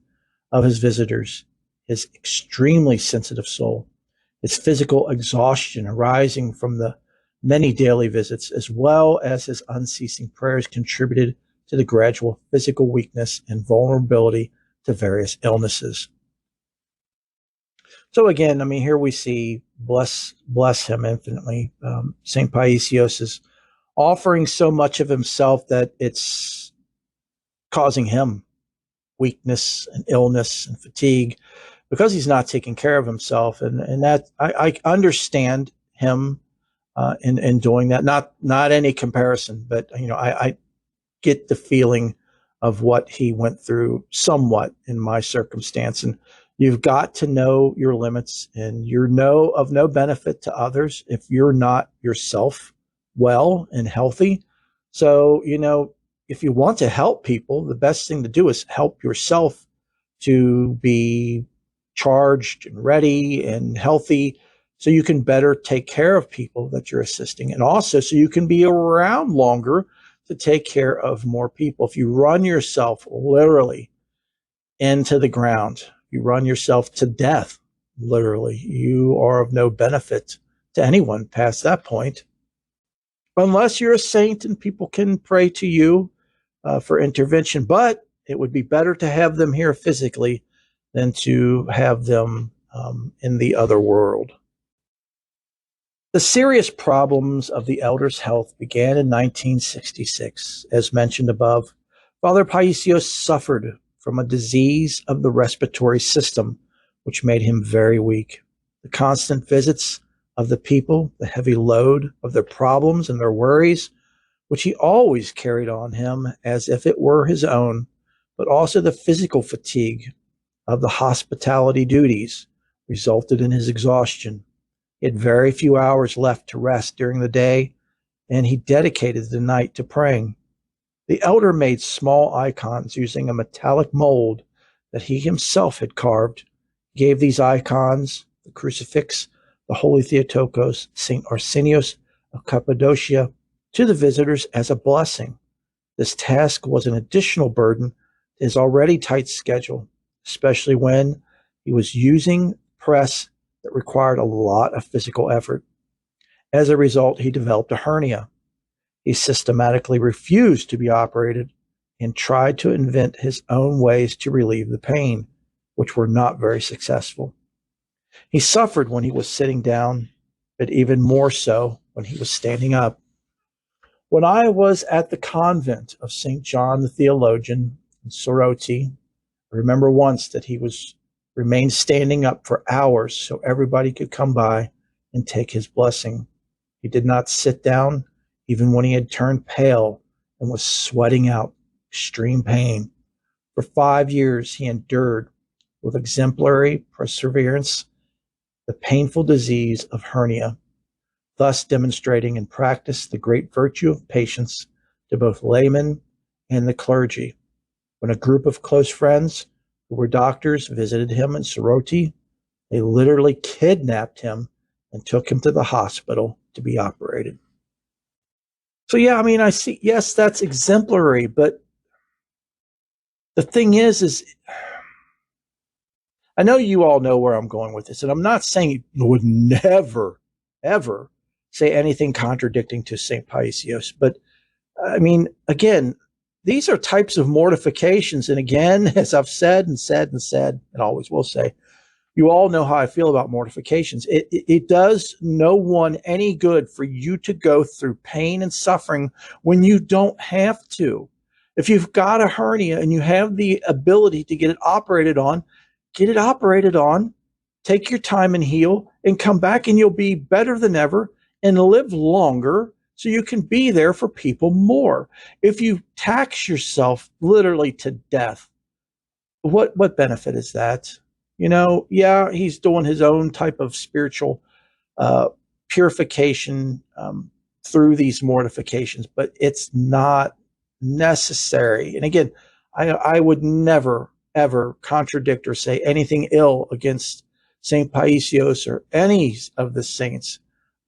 of his visitors, his extremely sensitive soul, his physical exhaustion arising from the many daily visits, as well as his unceasing prayers, contributed to the gradual physical weakness and vulnerability to various illnesses. So again, here we see, bless him infinitely. St. Paisios is offering so much of himself that it's causing him weakness and illness and fatigue because he's not taking care of himself. And that I understand him in doing that. Not any comparison, but I get the feeling of what he went through somewhat in my circumstance. And you've got to know your limits, and you're of no benefit to others if you're not yourself well and healthy. So, if you want to help people, the best thing to do is help yourself to be charged and ready and healthy, so you can better take care of people that you're assisting, and also so you can be around longer to take care of more people. If you run yourself literally into the ground, you run yourself to death, literally, you are of no benefit to anyone past that point, unless you're a saint and people can pray to you for intervention. But it would be better to have them here physically than to have them in the other world. The serious problems of the elder's health began in 1966. As mentioned above, Father Paisios suffered from a disease of the respiratory system, which made him very weak. The constant visits of the people, the heavy load of their problems and their worries, which he always carried on him as if it were his own, but also the physical fatigue of the hospitality duties, resulted in his exhaustion. He had very few hours left to rest during the day, and he dedicated the night to praying. The elder made small icons using a metallic mold that he himself had carved. He gave these icons, the crucifix, the Holy Theotokos, St. Arsenios of Cappadocia, to the visitors as a blessing. This task was an additional burden to his already tight schedule, especially when he was using press that required a lot of physical effort. As a result, he developed a hernia. He systematically refused to be operated and tried to invent his own ways to relieve the pain, which were not very successful. He suffered when he was sitting down, but even more so when he was standing up. When I was at the convent of St. John the Theologian in Soroti, I remember once that he remained standing up for hours so everybody could come by and take his blessing. He did not sit down even when he had turned pale and was sweating out extreme pain. For 5 years, he endured with exemplary perseverance the painful disease of hernia. thus demonstrating in practice the great virtue of patience to both laymen and the clergy. When a group of close friends who were doctors visited him in Soroti, they literally kidnapped him and took him to the hospital to be operated. So yeah, I mean, I see, yes, that's exemplary, but the thing is I know you all know where I'm going with this, and I'm not saying you would never, ever say anything contradicting to St. Paisios, but I mean, again, these are types of mortifications. And again, as I've said and said and said, and always will say, you all know how I feel about mortifications. It does no one any good for you to go through pain and suffering when you don't have to. If you've got a hernia and you have the ability to get it operated on, get it operated on, take your time and heal, and come back and you'll be better than ever and live longer so you can be there for people more. If you tax yourself literally to death, what benefit is that? You know, yeah, he's doing his own type of spiritual uh, purification through these mortifications, but it's not necessary. And again, I would never, ever contradict or say anything ill against St. Paisios or any of the saints.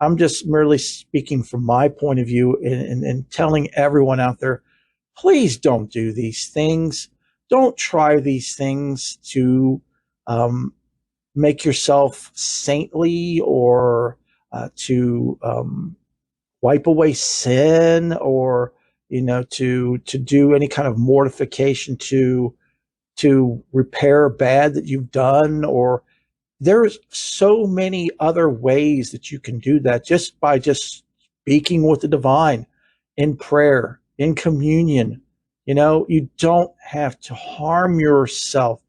I'm just merely speaking from my point of view and telling everyone out there, please don't do these things. Don't try these things to um, make yourself saintly or to wipe away sin or to do any kind of mortification to repair bad that you've done. Or there's so many other ways that you can do that just by just speaking with the divine in prayer, in communion. You don't have to harm yourself.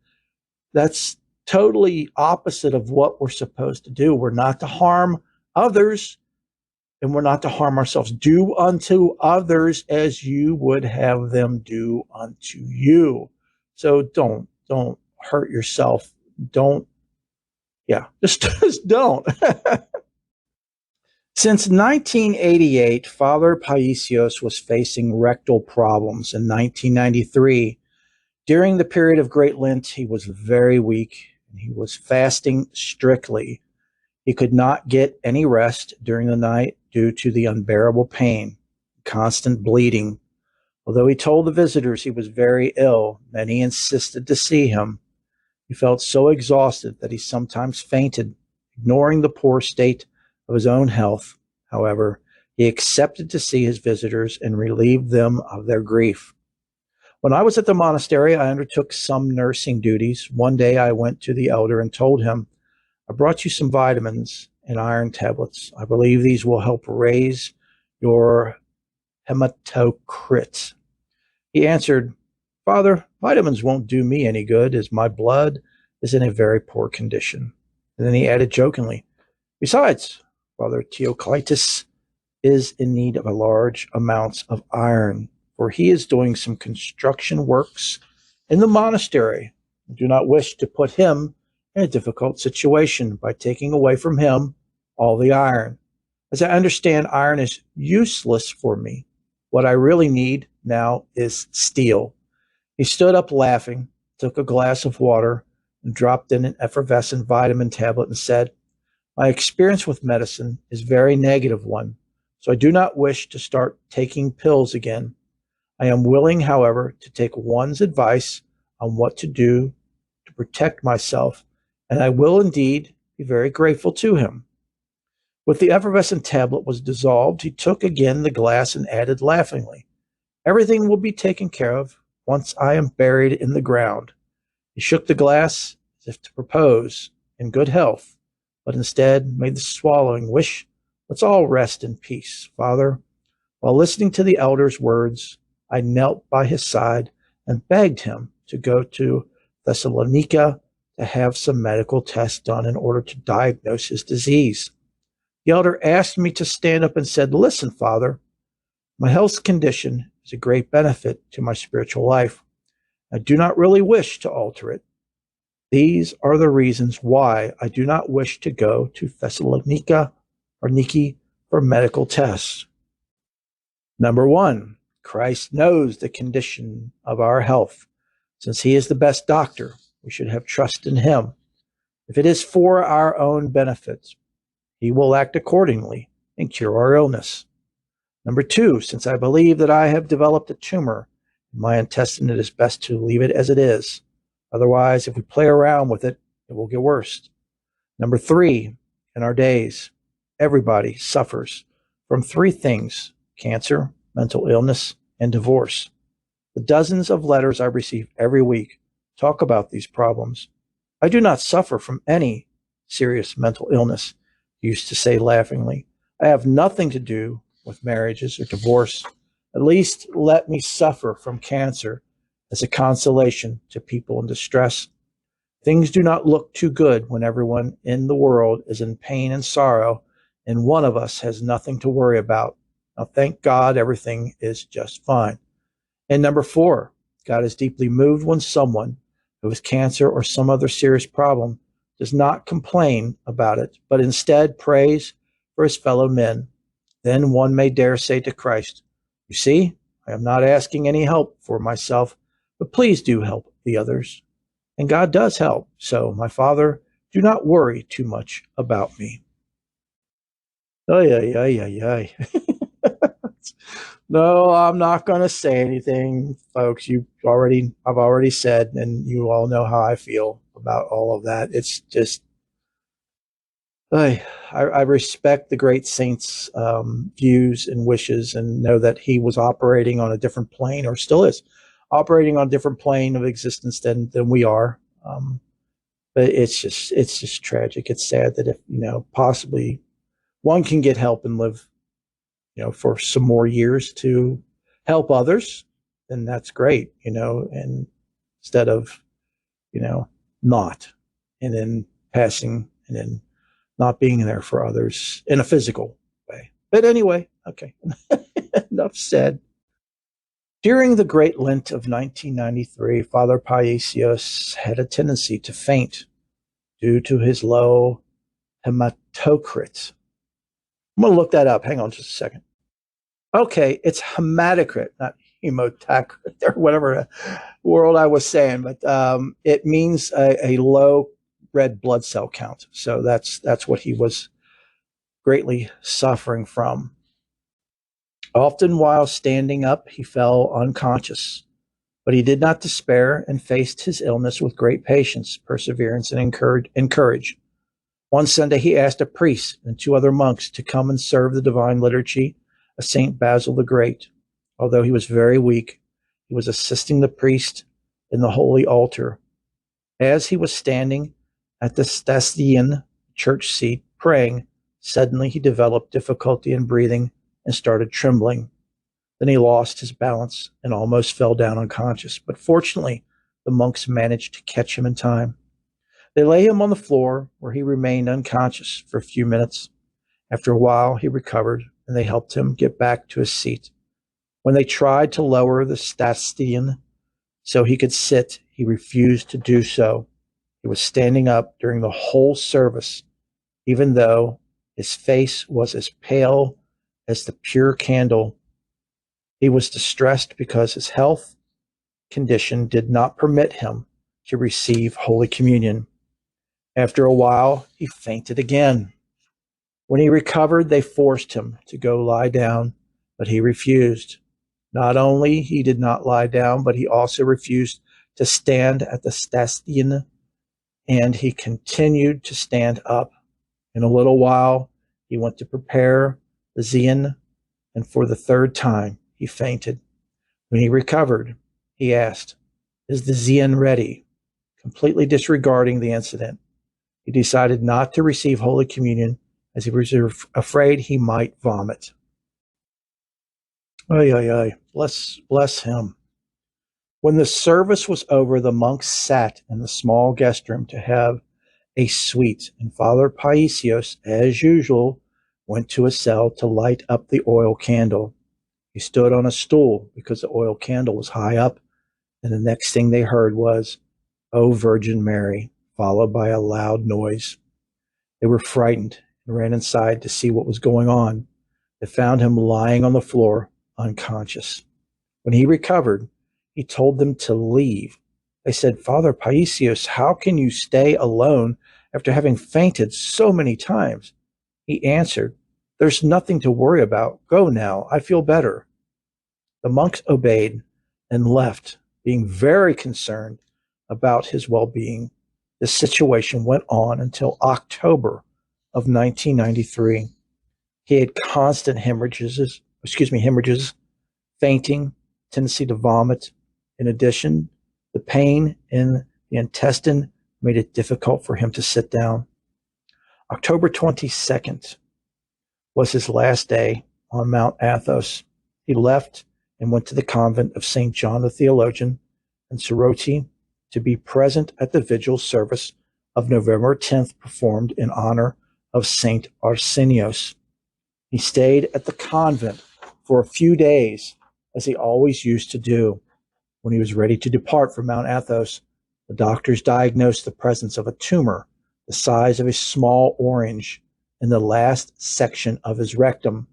That's totally opposite of what we're supposed to do. We're not to harm others and we're not to harm ourselves. Do unto others as you would have them do unto you. So don't hurt yourself. Don't, yeah, just don't. Since 1988, Father Paisios was facing rectal problems. In 1993, during the period of Great Lent, he was very weak and he was fasting strictly. He could not get any rest during the night due to the unbearable pain, constant bleeding. Although he told the visitors he was very ill, many insisted to see him. He felt so exhausted that he sometimes fainted, ignoring the poor state of his own health. However, he accepted to see his visitors and relieve them of their grief. When I was at the monastery, I undertook some nursing duties. One day I went to the elder and told him, I brought you some vitamins and iron tablets. I believe these will help raise your hematocrit. He answered, Father, vitamins won't do me any good as my blood is in a very poor condition. And then he added jokingly, besides, Father Theoclitus is in need of a large amounts of iron, for he is doing some construction works in the monastery. I do not wish to put him in a difficult situation by taking away from him all the iron. As I understand, iron is useless for me. What I really need now is steel. He stood up laughing, took a glass of water, and dropped in an effervescent vitamin tablet and said, my experience with medicine is a very negative one, so I do not wish to start taking pills again. I am willing, however, to take one's advice on what to do to protect myself, and I will indeed be very grateful to him. When the effervescent tablet was dissolved, he took again the glass and added laughingly, everything will be taken care of once I am buried in the ground. He shook the glass as if to propose, in good health, but instead made the swallowing wish, let's all rest in peace, Father. While listening to the elder's words, I knelt by his side and begged him to go to Thessalonica to have some medical tests done in order to diagnose his disease. The elder asked me to stand up and said, listen, Father, my health condition is a great benefit to my spiritual life. I do not really wish to alter it. These are the reasons why I do not wish to go to Thessalonica or Niki for medical tests. Number 1, Christ knows the condition of our health. Since he is the best doctor, we should have trust in him. If it is for our own benefit, he will act accordingly and cure our illness. Number 2, since I believe that I have developed a tumor in my intestine, it is best to leave it as it is. Otherwise, if we play around with it, it will get worse. Number 3, in our days, everybody suffers from 3 things: cancer, mental illness, and divorce. The dozens of letters I receive every week talk about these problems. I do not suffer from any serious mental illness, he used to say laughingly. I have nothing to do with marriages or divorce. At least let me suffer from cancer as a consolation to people in distress. Things do not look too good when everyone in the world is in pain and sorrow, and one of us has nothing to worry about. Now, thank God, everything is just fine. And number 4, God is deeply moved when someone who has cancer or some other serious problem does not complain about it, but instead prays for his fellow men. Then one may dare say to Christ, "You see, I am not asking any help for myself, but please do help the others." And God does help. So, my Father, do not worry too much about me. Ay, ay, ay, ay, ay. No, I'm not going to say anything, folks. I've already said, and you all know how I feel about all of that. It's just, I respect the great saint's views and wishes, and know that he was operating on a different plane, or still is operating on a different plane of existence than we are. But it's just tragic. It's sad that if possibly one can get help and live for some more years to help others, then that's great, and instead of, not, and then passing, and then not being there for others in a physical way. But anyway, okay, enough said. During the Great Lent of 1993, Father Paisios had a tendency to faint due to his low hematocrit. I'm going to look that up. Hang on just a second. Okay, it's hematocrit, not hemotocrit, or whatever world I was saying, but it means a low red blood cell count. So that's what he was greatly suffering from. Often while standing up, he fell unconscious, but he did not despair and faced his illness with great patience, perseverance, and courage. One Sunday, he asked a priest and 2 other monks to come and serve the divine liturgy of St. Basil the Great. Although he was very weak, he was assisting the priest in the holy altar. As he was standing at the Stastian church seat praying, suddenly he developed difficulty in breathing and started trembling. Then he lost his balance and almost fell down unconscious. But fortunately, the monks managed to catch him in time. They lay him on the floor, where he remained unconscious for a few minutes. After a while, he recovered, and they helped him get back to his seat. When they tried to lower the Stastian so he could sit, he refused to do so. He was standing up during the whole service, even though his face was as pale as the pure candle. He was distressed because his health condition did not permit him to receive Holy Communion. After a while, he fainted again. When he recovered, they forced him to go lie down, but he refused. Not only he did not lie down, but he also refused to stand at the Stastian, and he continued to stand up. In a little while, he went to prepare the Zion, and for the 3rd time, he fainted. When he recovered, he asked, "Is the Zion ready?" Completely disregarding the incident, he decided not to receive Holy Communion as he was afraid he might vomit. Ay, ay, ay. Bless him. When the service was over, the monks sat in the small guest room to have a sweet, and Father Paisios, as usual, went to his cell to light up the oil candle. He stood on a stool because the oil candle was high up, and the next thing they heard was, "O Virgin Mary," followed by a loud noise. They were frightened and ran inside to see what was going on. They found him lying on the floor, unconscious. When he recovered, he told them to leave. They said, "Father Paisios, how can you stay alone after having fainted so many times?" He answered, "There's nothing to worry about. Go now. I feel better." The monks obeyed and left, being very concerned about his well-being. This situation went on until October of 1993. He had constant hemorrhages, fainting, tendency to vomit. In addition, the pain in the intestine made it difficult for him to sit down. October 22nd was his last day on Mount Athos. He left and went to the convent of St. John the Theologian in Soroti to be present at the vigil service of November 10th performed in honor of St. Arsenios. He stayed at the convent for a few days, as he always used to do. When he was ready to depart from Mount Athos, the doctors diagnosed the presence of a tumor the size of a small orange in the last section of his rectum.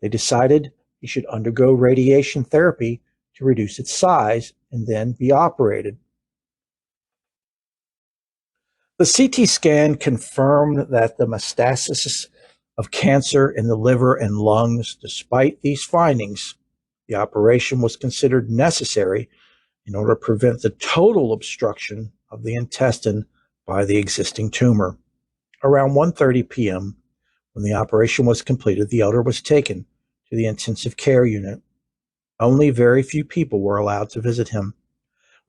They decided he should undergo radiation therapy to reduce its size and then be operated. The CT scan confirmed that the metastasis of cancer in the liver and lungs. Despite these findings, the operation was considered necessary in order to prevent the total obstruction of the intestine by the existing tumor. Around 1:30 p.m., when the operation was completed, the elder was taken to the intensive care unit. Only very few people were allowed to visit him.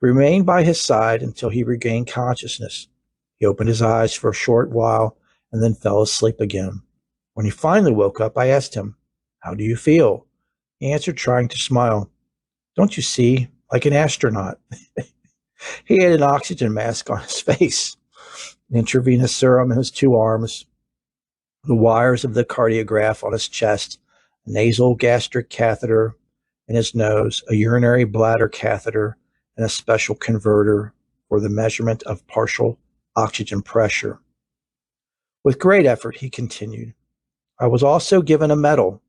We remained by his side until he regained consciousness. He opened his eyes for a short while and then fell asleep again. When he finally woke up, I asked him, "How do you feel?" He answered, trying to smile, "Don't you see, like an astronaut." He had an oxygen mask on his face, an intravenous serum in his two arms, the wires of the cardiograph on his chest, a nasal gastric catheter in his nose, a urinary bladder catheter, and a special converter for the measurement of partial oxygen pressure. With great effort, he continued, "I was also given a medal,"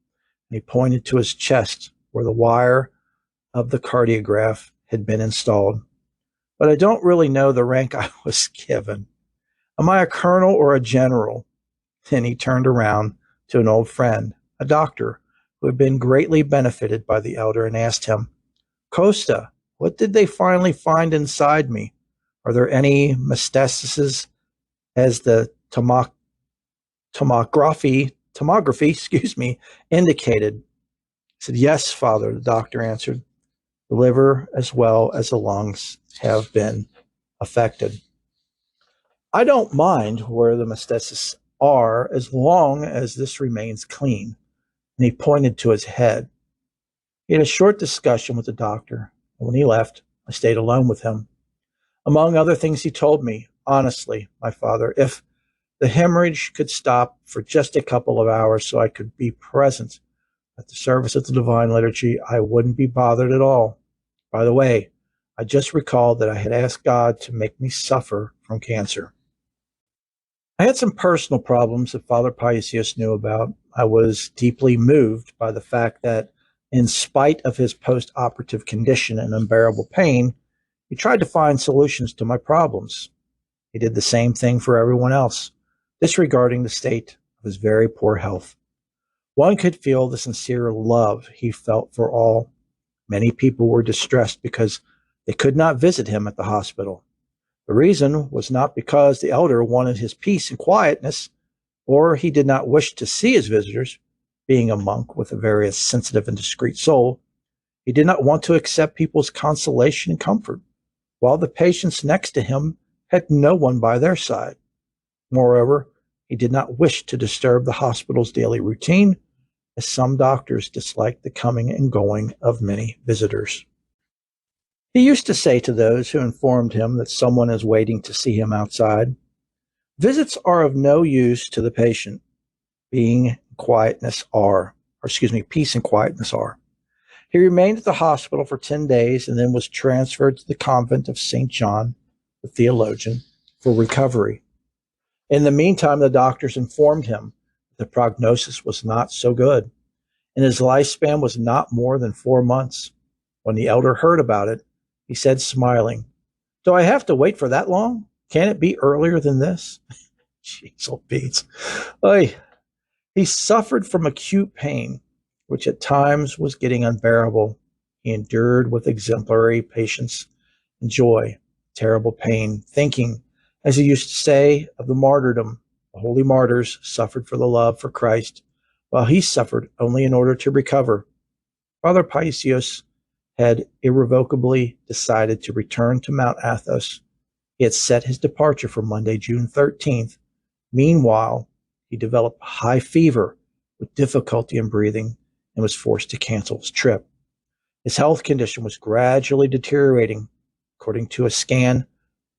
and he pointed to his chest where the wire of the cardiograph had been installed. "But I don't really know the rank I was given. Am I a colonel or a general?" Then he turned around to an old friend, a doctor, who had been greatly benefited by the elder, and asked him, "Costa, what did they finally find inside me? Are there any metastases as the tomography indicated?" He said, "Yes, Father," the doctor answered. "The liver as well as the lungs have been affected." "I don't mind where the metastases are as long as this remains clean." And he pointed to his head. He had a short discussion with the doctor, and when he left, I stayed alone with him. Among other things, he told me, "Honestly, my father, if the hemorrhage could stop for just a couple of hours so I could be present at the service of the Divine Liturgy, I wouldn't be bothered at all. By the way, I just recalled that I had asked God to make me suffer from cancer." I had some personal problems that Father Paisios knew about. I was deeply moved by the fact that, in spite of his post-operative condition and unbearable pain, he tried to find solutions to my problems. He did the same thing for everyone else, disregarding the state of his very poor health. One could feel the sincere love he felt for all. Many people were distressed because they could not visit him at the hospital. The reason was not because the elder wanted his peace and quietness, or he did not wish to see his visitors. Being a monk with a very sensitive and discreet soul, he did not want to accept people's consolation and comfort, while the patients next to him had no one by their side. Moreover, he did not wish to disturb the hospital's daily routine, as some doctors disliked the coming and going of many visitors. He used to say to those who informed him that someone is waiting to see him outside, "Visits are of no use to the patient. Peace and quietness are. He remained at the hospital for 10 days and then was transferred to the convent of St. John, the Theologian, for recovery. In the meantime, the doctors informed him that the prognosis was not so good. and his lifespan was not more than 4 months. When the elder heard about it, he said, smiling, "Do I have to wait for that long? Can't it be earlier than this?" Jeez, old Beats. Oy. He suffered from acute pain, which at times was getting unbearable. He endured with exemplary patience and joy terrible pain, thinking, as he used to say, of the martyrdom. The holy martyrs suffered for the love for Christ, while he suffered only in order to recover. Father Paisios had irrevocably decided to return to Mount Athos. He had set his departure for Monday, June 13th. Meanwhile, he developed high fever with difficulty in breathing and was forced to cancel his trip. His health condition was gradually deteriorating. According to a scan,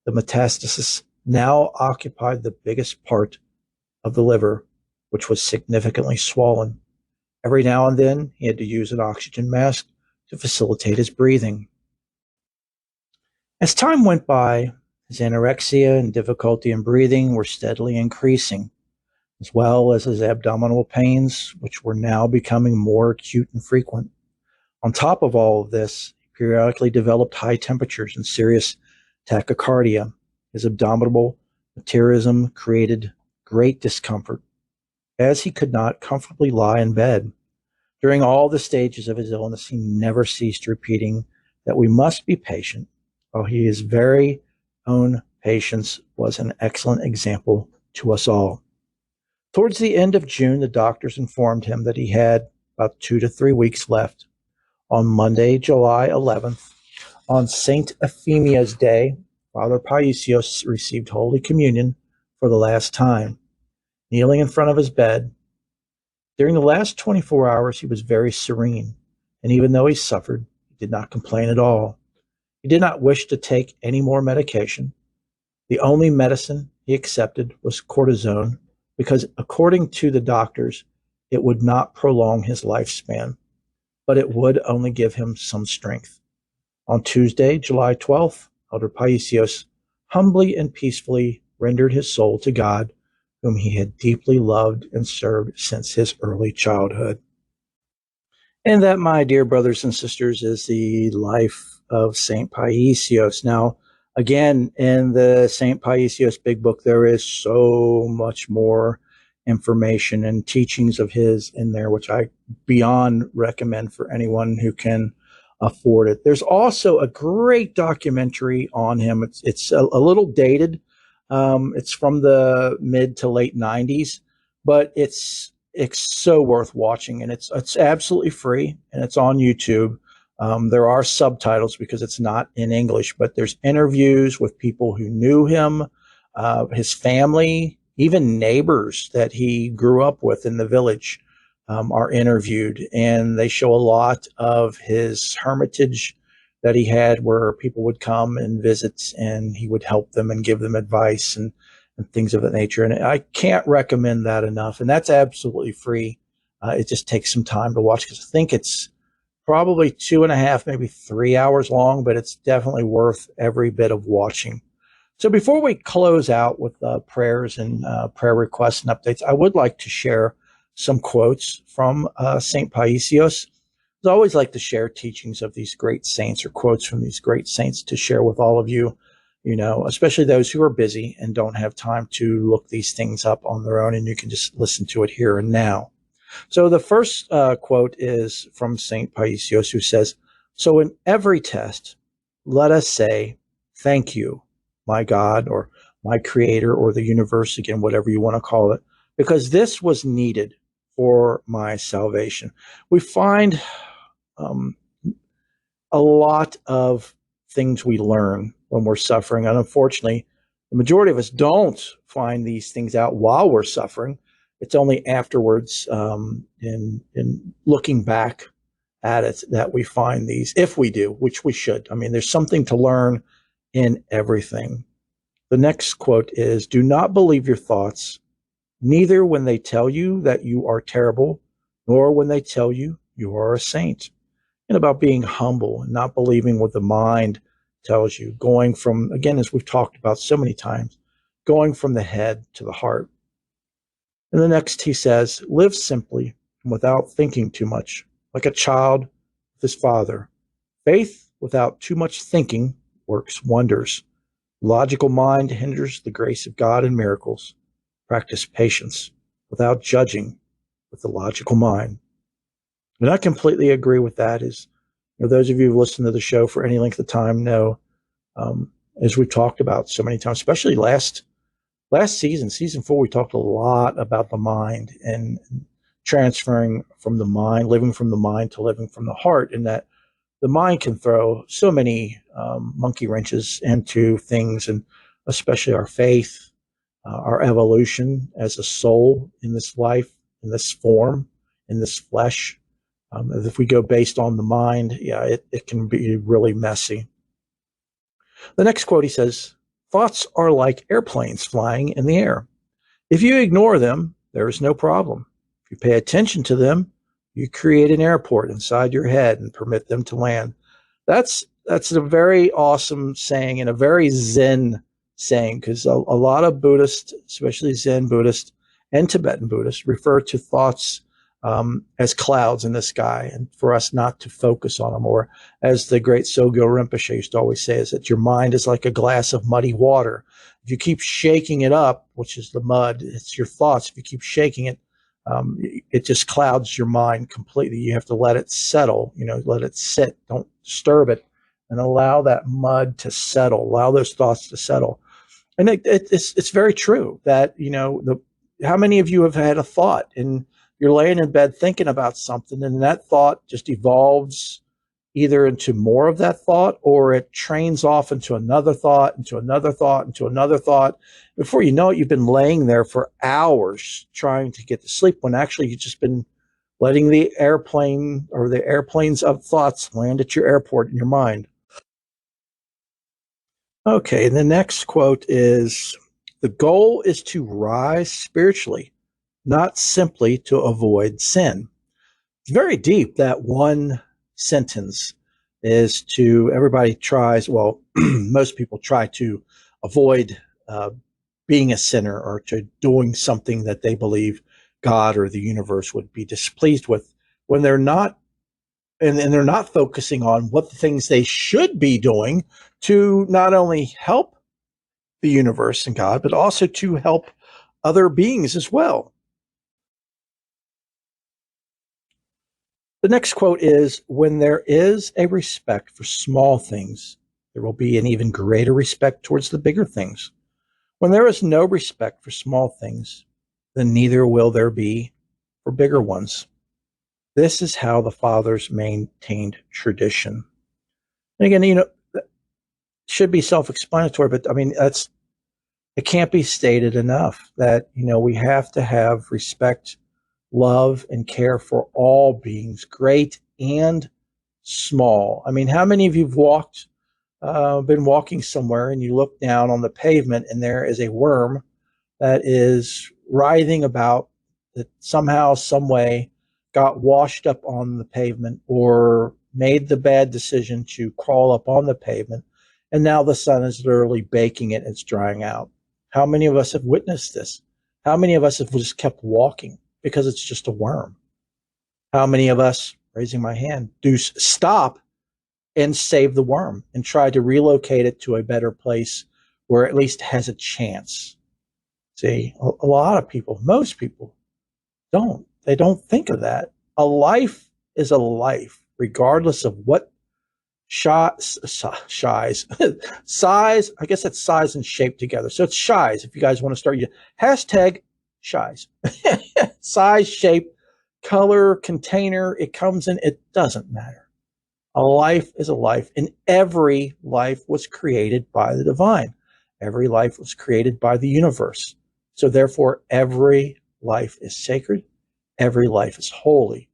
the metastasis now occupied the biggest part of the liver, which was significantly swollen. Every now and then, he had to use an oxygen mask to facilitate his breathing. As time went by, his anorexia and difficulty in breathing were steadily increasing, as well as his abdominal pains, which were now becoming more acute and frequent. On top of all of this, he periodically developed high temperatures and serious tachycardia. His abdominal meteorism created great discomfort, as he could not comfortably lie in bed. During all the stages of his illness, he never ceased repeating that we must be patient, while his very own patience was an excellent example to us all. Towards the end of June, the doctors informed him that he had about 2 to 3 weeks left. On Monday, July 11th, on St. Euphemia's Day, Father Paisios received Holy Communion for the last time, kneeling in front of his bed. During the last 24 hours, he was very serene, and even though he suffered, he did not complain at all. He did not wish to take any more medication. The only medicine he accepted was cortisone, because according to the doctors, it would not prolong his lifespan, but it would only give him some strength. On Tuesday, July 12th, Elder Paisios humbly and peacefully rendered his soul to God, whom he had deeply loved and served since his early childhood. And that, my dear brothers and sisters, is the life of St. Paisios. Now, again, in the St. Paisios Big Book, there is so much more information and teachings of his in there, which I beyond recommend for anyone who can afford it. There's also a great documentary on him. It's a little dated. It's from the mid to late 90s, but it's so worth watching, and it's absolutely free, and it's on YouTube. There are subtitles because it's not in English, but there's interviews with people who knew him, his family, even neighbors that he grew up with in the village are interviewed, and they show a lot of his hermitage that he had where people would come and visit, and he would help them and give them advice and things of that nature. And I can't recommend that enough. And that's absolutely free. It just takes some time to watch, because I think it's probably 2.5, maybe 3 hours long, but it's definitely worth every bit of watching. So before we close out with prayers and prayer requests and updates, I would like to share some quotes from St. Paisios. I always like to share teachings of these great saints, or quotes from these great saints, to share with all of you, especially those who are busy and don't have time to look these things up on their own, and you can just listen to it here and now. So the first quote is from St. Paisios, who says, "So in every test, let us say, 'Thank you, my God,' or 'my Creator,' or the universe," again, whatever you want to call it, "because this was needed for my salvation." We find a lot of things we learn when we're suffering. And unfortunately, the majority of us don't find these things out while we're suffering. It's only afterwards, in looking back at it, that we find these, if we do, which we should. I mean, there's something to learn in everything. The next quote is, "Do not believe your thoughts, neither when they tell you that you are terrible, nor when they tell you you are a saint." And about being humble and not believing what the mind tells you, going from, again, as we've talked about so many times, going from the head to the heart. And the next he says, "Live simply, and without thinking too much, like a child with his father. Faith without too much thinking works wonders. Logical mind hinders the grace of God in miracles. Practice patience without judging with the logical mind. And I completely agree with that. Those of you who've listened to the show for any length of time know, as we've talked about so many times, especially last season, season 4, we talked a lot about the mind and transferring from the mind, living from the mind to living from the heart, and that the mind can throw so many monkey wrenches into things, and especially our faith, our evolution as a soul in this life, in this form, in this flesh. If we go based on the mind, it can be really messy. The next quote, he says, thoughts are like airplanes flying in the air. If you ignore them, there is no problem. If you pay attention to them, you create an airport inside your head and permit them to land. That's a very awesome saying and a very Zen saying, because a lot of Buddhists, especially Zen Buddhists and Tibetan Buddhists, refer to thoughts as clouds in the sky, and for us not to focus on them. Or as the great Sogyo Rinpoche used to always say, is that your mind is like a glass of muddy water. If you keep shaking it up, which is the mud, it's your thoughts. If you keep shaking it, it just clouds your mind completely. You have to let it settle, let it sit. Don't disturb it, and allow that mud to settle, allow those thoughts to settle. And it's very true that, how many of you have had a thought and you're laying in bed thinking about something, and that thought just evolves either into more of that thought, or it trains off into another thought, into another thought, into another thought. Before you know it, you've been laying there for hours trying to get to sleep, when actually you've just been letting the airplane or the airplanes of thoughts land at your airport in your mind. Okay, the next quote is, the goal is to rise spiritually, not simply to avoid sin. It's very deep, that one sentence is to, everybody tries, well, most people try to avoid being a sinner, or to doing something that they believe God or the universe would be displeased with, when they're not, and they're not focusing on what the things they should be doing to not only help the universe and God, but also to help other beings as well. The next quote is, when there is a respect for small things, there will be an even greater respect towards the bigger things. When there is no respect for small things, then neither will there be for bigger ones. This is how the fathers maintained tradition. And again, it should be self-explanatory, but I mean, it can't be stated enough that, we have to have respect, love, and care for all beings, great and small. I mean, how many of you have been walking somewhere, and you look down on the pavement and there is a worm that is writhing about, that somehow, some way got washed up on the pavement, or made the bad decision to crawl up on the pavement, and now the sun is literally baking it, it's drying out. How many of us have witnessed this? How many of us have just kept walking because it's just a worm? How many of us, raising my hand, do stop and save the worm and try to relocate it to a better place where it at least has a chance? See, a lot of people, most people don't. They don't think of that. A life is a life, regardless of what size, I guess that's size and shape together. So it's shies. If you guys want to start, hashtag shies. Size, shape, color, container, it comes in, it doesn't matter. A life is a life, and every life was created by the divine. Every life was created by the universe. So therefore, every life is sacred. Every life is holy.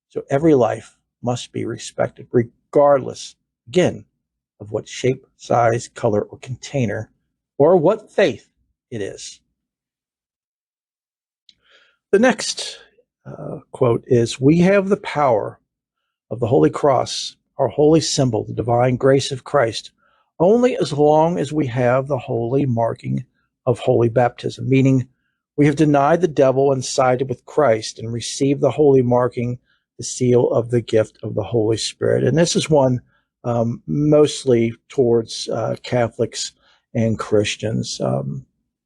So every life must be respected, regardless, again, of what shape, size, color, or container, or what faith it is. The next quote is, we have the power of the Holy Cross, our holy symbol, the divine grace of Christ, only as long as we have the holy marking of holy baptism, meaning We have denied the devil and sided with Christ and received the holy marking, the seal of the gift of the Holy Spirit. And this is one mostly towards Catholics and Christians.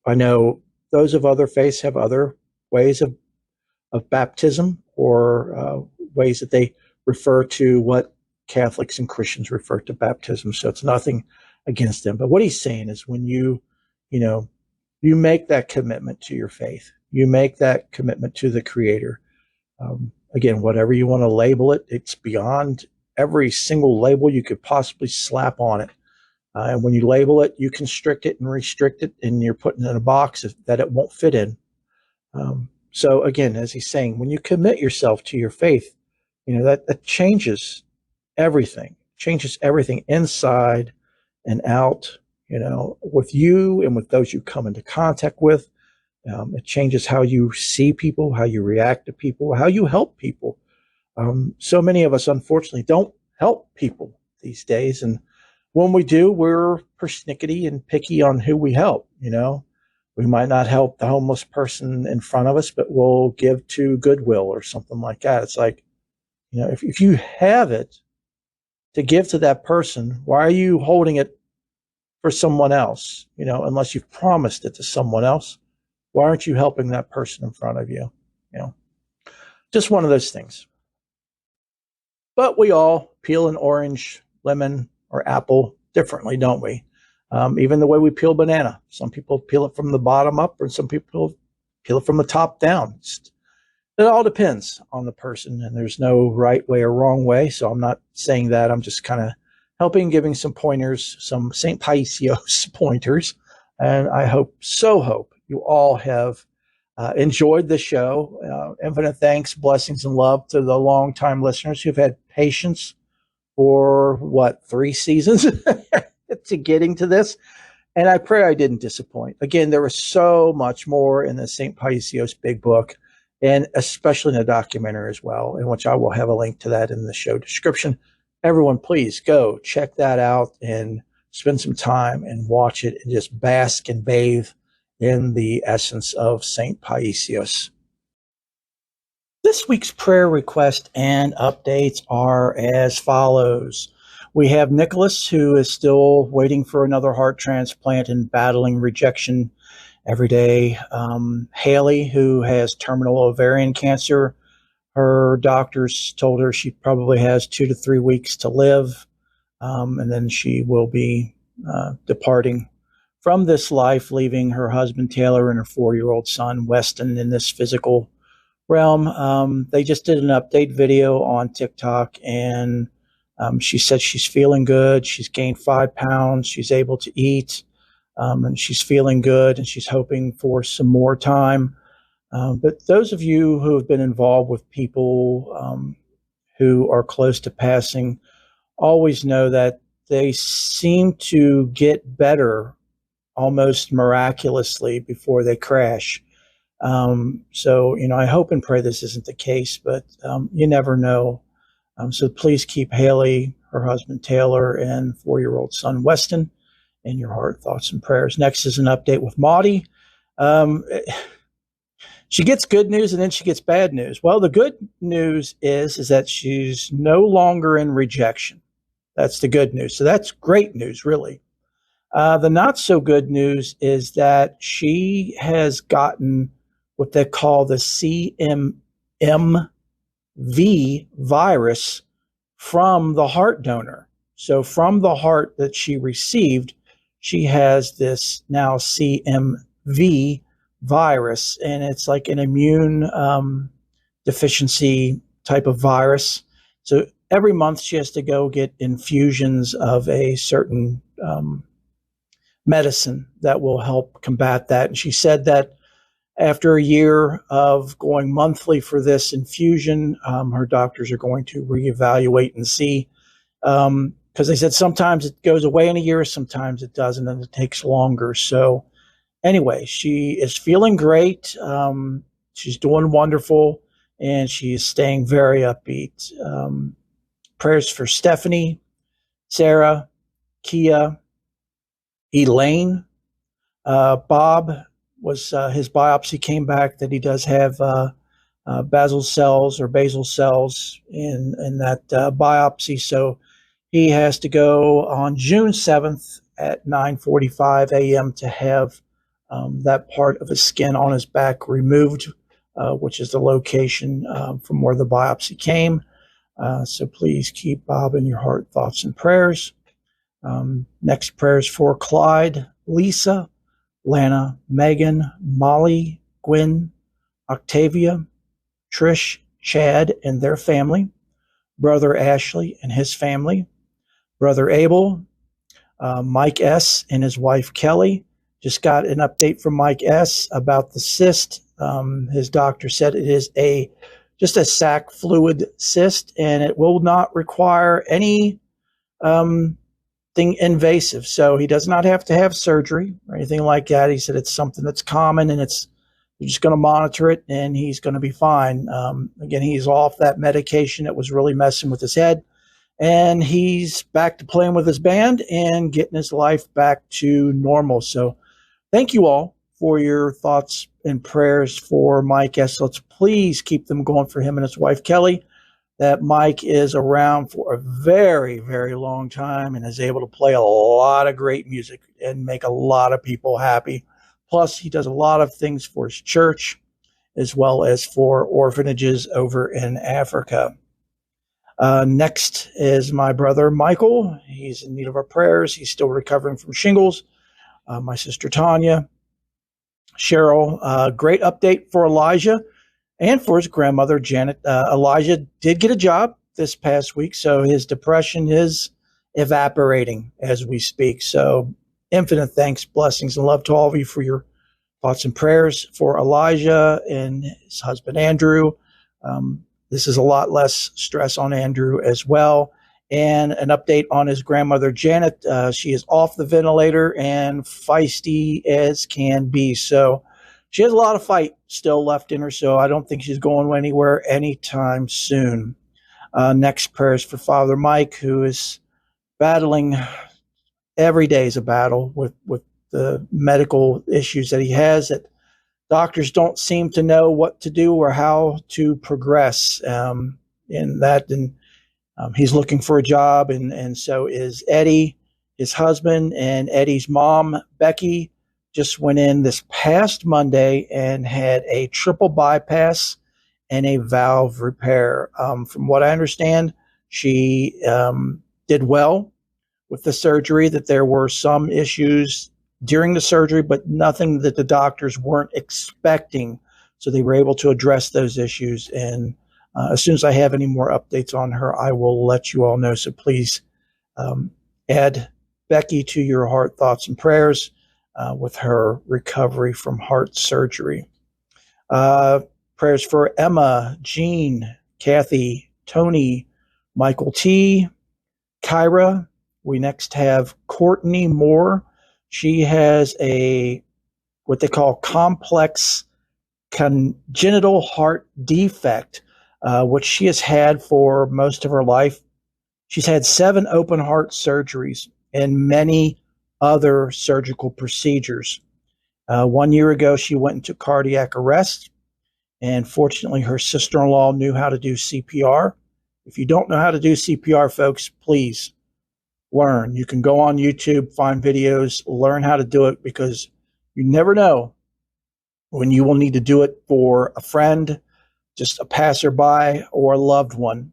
I know those of other faiths have other ways of baptism, or ways that they refer to what Catholics and Christians refer to baptism. So it's nothing against them. But what he's saying is, when you know, you make that commitment to your faith, you make that commitment to the Creator. Again, whatever you want to label it, it's beyond every single label you could possibly slap on it. And when you label it, you constrict it and restrict it, and you're putting it in a box that it won't fit in. So again, as he's saying, when you commit yourself to your faith, that changes everything inside and out, with you and with those you come into contact with. It changes how you see people, how you react to people, how you help people. So many of us, unfortunately, don't help people these days. And when we do, we're persnickety and picky on who we help. We might not help the homeless person in front of us, but we'll give to Goodwill or something like that. It's like, if you have it to give to that person, why are you holding it for someone else? Unless you've promised it to someone else, why aren't you helping that person in front of you? Just one of those things. But we all peel an orange, lemon, or apple differently, don't we? Even the way we peel banana. Some people peel it from the bottom up, or some people peel it from the top down. It all depends on the person, and there's no right way or wrong way. So I'm not saying that. I'm just kind of giving some pointers, some St. Paisios pointers. And I hope you all have enjoyed the show. Infinite thanks, blessings, and love to the longtime listeners who've had patience for 3 seasons to getting to this. And I pray I didn't disappoint. Again, there was so much more in the St. Paisios Big Book, and especially in the documentary as well, in which I will have a link to that in the show description. Everyone, please go check that out and spend some time and watch it and just bask and bathe in the essence of St. Paisios. This week's prayer request and updates are as follows. We have Nicholas, who is still waiting for another heart transplant and battling rejection every day. Haley, who has terminal ovarian cancer. Her doctors told her she probably has 2 to 3 weeks to live, and then she will be departing from this life, leaving her husband Taylor and her 4-year-old son Weston in this physical realm. They just did an update video on TikTok, and she said she's feeling good. She's gained 5 pounds. She's able to eat, and she's feeling good, and she's hoping for some more time. But those of you who have been involved with people who are close to passing always know that they seem to get better almost miraculously before they crash. So, I hope and pray this isn't the case, but you never know. So please keep Haley, her husband Taylor, and 4-year-old son Weston in your heart, thoughts, and prayers. Next is an update with Maudie. She gets good news and then she gets bad news. Well, the good news is that she's no longer in rejection. That's the good news. So that's great news, really. The not so good news is that she has gotten what they call the CMV virus from the heart donor. So from the heart that she received, she has this now CMV virus, and it's like an immune deficiency type of virus. So every month she has to go get infusions of a certain medicine that will help combat that. And she said that after a year of going monthly for this infusion, her doctors are going to reevaluate and see, because they said sometimes it goes away in a year, sometimes it doesn't, and it takes longer. So anyway, she is feeling great. She's doing wonderful, and she's staying very upbeat. Prayers for Stephanie, Sarah, Kia, Elaine, Bob was his biopsy came back that he does have basal cells in that biopsy. So he has to go on June 7th at 9:45 a.m. to have that part of his skin on his back removed, which is the location from where the biopsy came. So please keep Bob in your heart, thoughts, and prayers. Next prayers for Clyde, Lisa, Lana, Megan, Molly, Gwen, Octavia, Trish, Chad, and their family, Brother Ashley and his family, Brother Abel, Mike S. and his wife Kelly. Just got an update from Mike S. about the cyst. His doctor said it is just a sac fluid cyst, and it will not require any thing invasive. So he does not have to have surgery or anything like that. He said it's something that's common, and you're just going to monitor it, and he's going to be fine. Again, he's off that medication that was really messing with his head, and he's back to playing with his band and getting his life back to normal. So thank you all for your thoughts and prayers for Mike S. Let's please keep them going for him and his wife, Kelly. That Mike is around for a very, very long time and is able to play a lot of great music and make a lot of people happy. Plus, he does a lot of things for his church as well as for orphanages over in Africa. Next is my brother, Michael. He's in need of our prayers. He's still recovering from shingles. My sister, Tanya. Cheryl, great update for Elijah and for his grandmother, Janet. Elijah did get a job this past week, so his depression is evaporating as we speak. So infinite thanks, blessings, and love to all of you for your thoughts and prayers for Elijah and his husband, Andrew. This is a lot less stress on Andrew as well. And an update on his grandmother, Janet. She is off the ventilator and feisty as can be. So she has a lot of fight still left in her, so I don't think she's going anywhere anytime soon. Next prayers for Father Mike, who is battling. Every day is a battle with the medical issues that he has, that doctors don't seem to know what to do or how to progress in that. And he's looking for a job, and so is Eddie, his husband, and Eddie's mom, Becky, just went in this past Monday and had a triple bypass and a valve repair. From what I understand, she did well with the surgery, that there were some issues during the surgery, but nothing that the doctors weren't expecting. So they were able to address those issues. And as soon as I have any more updates on her, I will let you all know. So please add Becky to your heart, thoughts, and prayers with her recovery from heart surgery. Prayers for Emma, Jean, Kathy, Tony, Michael T., Kyra. We next have Courtney Moore. She has what they call complex congenital heart defect, which she has had for most of her life. She's had 7 open heart surgeries and many other surgical procedures. 1 year ago, she went into cardiac arrest, and fortunately, her sister-in-law knew how to do CPR. If you don't know how to do CPR, folks, please learn. You can go on YouTube, find videos, learn how to do it, because you never know when you will need to do it for a friend, just a passerby, or a loved one.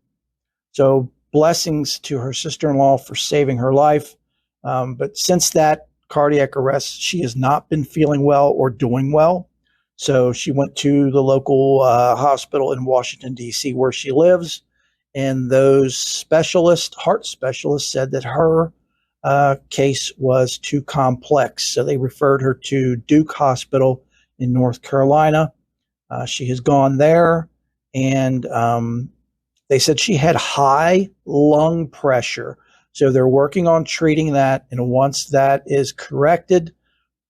So blessings to her sister-in-law for saving her life. But since that cardiac arrest, she has not been feeling well or doing well. So she went to the local hospital in Washington, D.C., where she lives. And those heart specialists, said that her case was too complex. So they referred her to Duke Hospital in North Carolina. She has gone there, and they said she had high lung pressure. So they're working on treating that. And once that is corrected,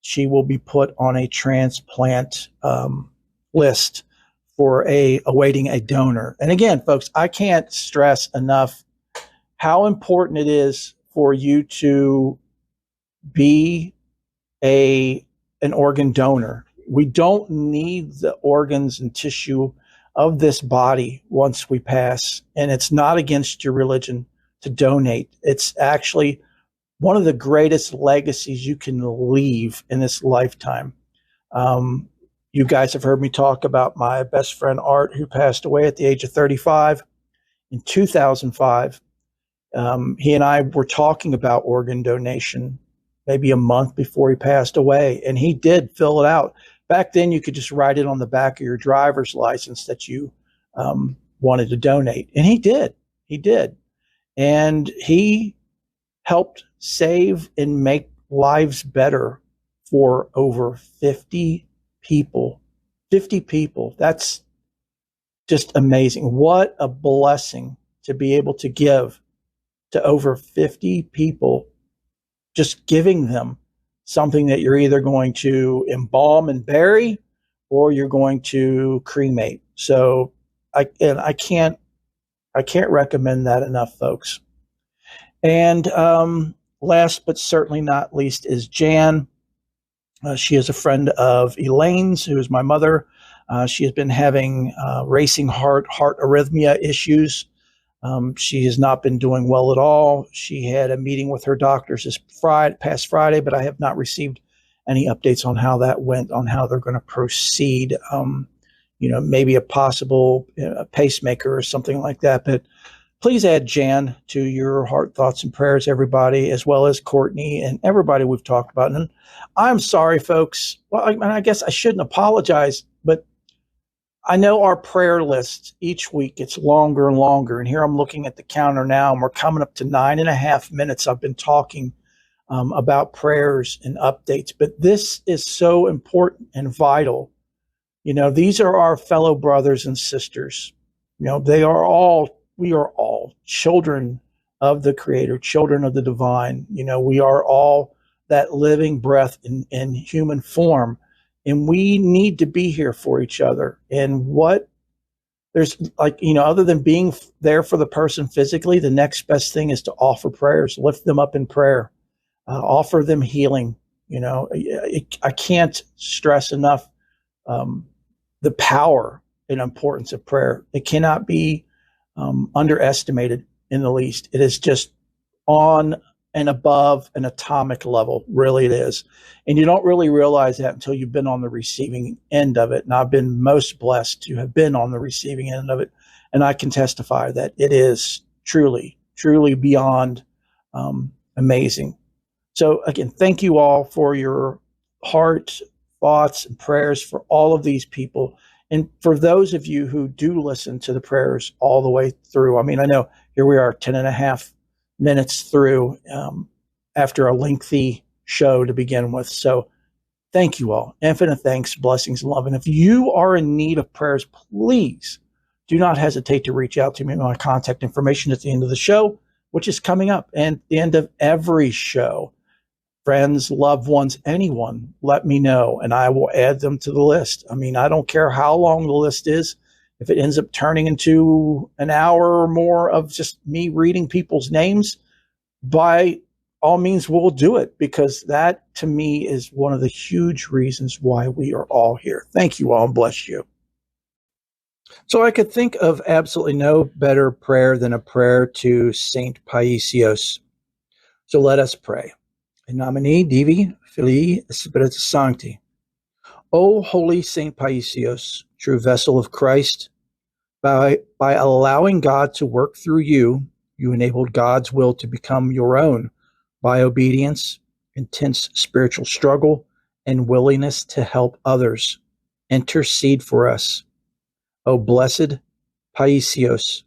she will be put on a transplant list for awaiting a donor. And again, folks, I can't stress enough how important it is for you to be an organ donor. We don't need the organs and tissue of this body once we pass. And it's not against your religion to donate. It's actually one of the greatest legacies you can leave in this lifetime. You guys have heard me talk about my best friend Art, who passed away at the age of 35 in 2005. He and I were talking about organ donation maybe a month before he passed away, and he did fill it out. Back then, you could just write it on the back of your driver's license that you wanted to donate, and he did. He did. And he helped save and make lives better for over 50 people. 50 people. That's just amazing. What a blessing to be able to give to over 50 people, just giving them something that you're either going to embalm and bury or you're going to cremate. So I can't recommend that enough, folks. And last but certainly not least is Jan. She is a friend of Elaine's, who is my mother. She has been having racing heart arrhythmia issues. She has not been doing well at all. She had a meeting with her doctors this past Friday, but I have not received any updates on how that went, on how they're going to proceed. Maybe a possible pacemaker or something like that. But please add Jan to your heart, thoughts, and prayers, everybody, as well as Courtney and everybody we've talked about. And I'm sorry, folks. Well, I guess I shouldn't apologize, but I know our prayer list each week gets longer and longer. And here I'm looking at the counter now, and we're coming up to 9.5 minutes. I've been talking about prayers and updates, but this is so important and vital. These are our fellow brothers and sisters. We are all children of the Creator, children of the divine. We are all that living breath in human form. And we need to be here for each other. And other than being there for the person physically, the next best thing is to offer prayers, lift them up in prayer, offer them healing. I can't stress enough the power and importance of prayer. It cannot be underestimated in the least. It is just on and above an atomic level. Really, it is. And you don't really realize that until you've been on the receiving end of it. And I've been most blessed to have been on the receiving end of it. And I can testify that it is truly, truly beyond amazing. So again, thank you all for your heart, thoughts, and prayers for all of these people. And for those of you who do listen to the prayers all the way through, I know here we are 10.5 minutes through after a lengthy show to begin with. So thank you all. Infinite thanks, blessings, and love. And if you are in need of prayers, please do not hesitate to reach out to me. My contact information at the end of the show, which is coming up, and the end of every show. Friends, loved ones, anyone, let me know, and I will add them to the list. I don't care how long the list is. If it ends up turning into an hour or more of just me reading people's names, by all means, we'll do it, because that, to me, is one of the huge reasons why we are all here. Thank you all, and bless you. So I could think of absolutely no better prayer than a prayer to Saint Paisios. So let us pray. In nomine Divi, Filii, Spiritus Sancti. O holy Saint Paisios, true vessel of Christ, by allowing God to work through you, you enabled God's will to become your own by obedience, intense spiritual struggle, and willingness to help others. Intercede for us, O blessed Paisios,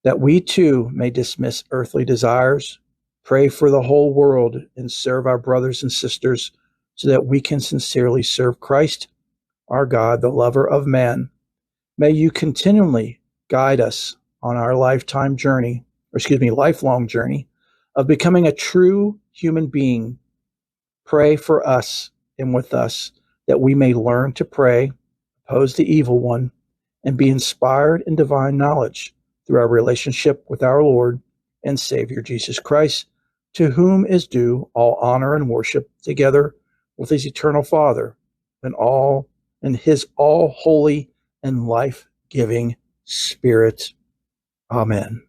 that we too may dismiss earthly desires, pray for the whole world, and serve our brothers and sisters, so that we can sincerely serve Christ, our God, the lover of man. May you continually guide us on our lifelong journey of becoming a true human being. Pray for us and with us, that we may learn to pray, oppose the evil one, and be inspired in divine knowledge through our relationship with our Lord and Savior Jesus Christ, to whom is due all honor and worship, together with his eternal Father, in his all holy and life-giving Spirit. Amen.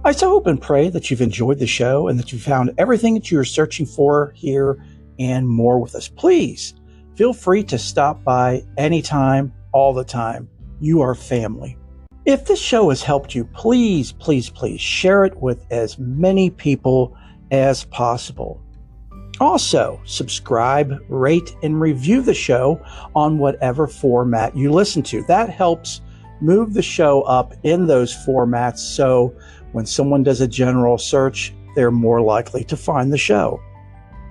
I so hope and pray that you've enjoyed the show and that you found everything that you're searching for here and more with us. Please feel free to stop by anytime, all the time. You are family. If this show has helped you, please, please, please share it with as many people as possible. Also, subscribe, rate, and review the show on whatever format you listen to. That helps move the show up in those formats, so when someone does a general search, they're more likely to find the show.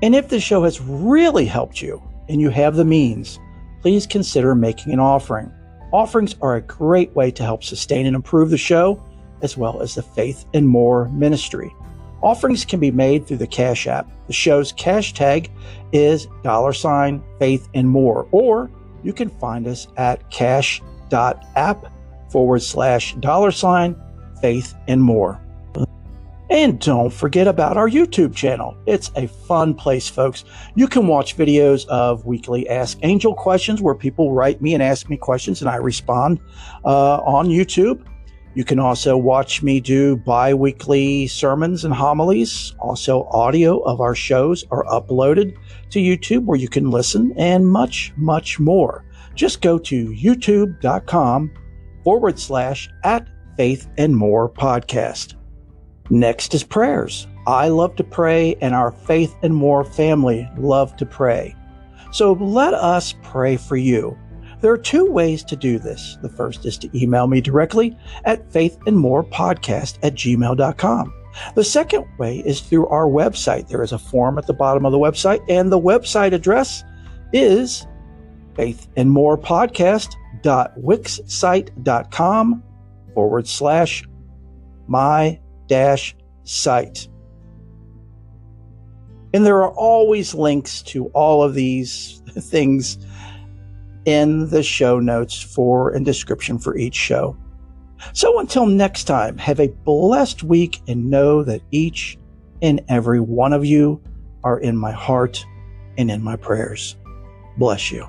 And if the show has really helped you and you have the means, please consider making an offering. Offerings are a great way to help sustain and improve the show, as well as the Faith and More ministry. Offerings can be made through the Cash App. The show's cash tag is $faith and more, or you can find us at cash.app/$faith and more. And don't forget about our YouTube channel. It's a fun place, folks. You can watch videos of weekly Ask Angel questions where people write me and ask me questions and I respond on YouTube. You can also watch me do bi-weekly sermons and homilies. Also, audio of our shows are uploaded to YouTube where you can listen, and much, much more. Just go to youtube.com/@faithandmore podcast. Next is prayers. I love to pray, and our Faith and More family love to pray. So let us pray for you. There are two ways to do this. The first is to email me directly at faithandmorepodcast@gmail.com. The second way is through our website. There is a form at the bottom of the website, and the website address is faithandmorepodcast.wixsite.com/my-site. And there are always links to all of these things in the show notes for and description for each show. So until next time, have a blessed week and know that each and every one of you are in my heart and in my prayers. Bless you.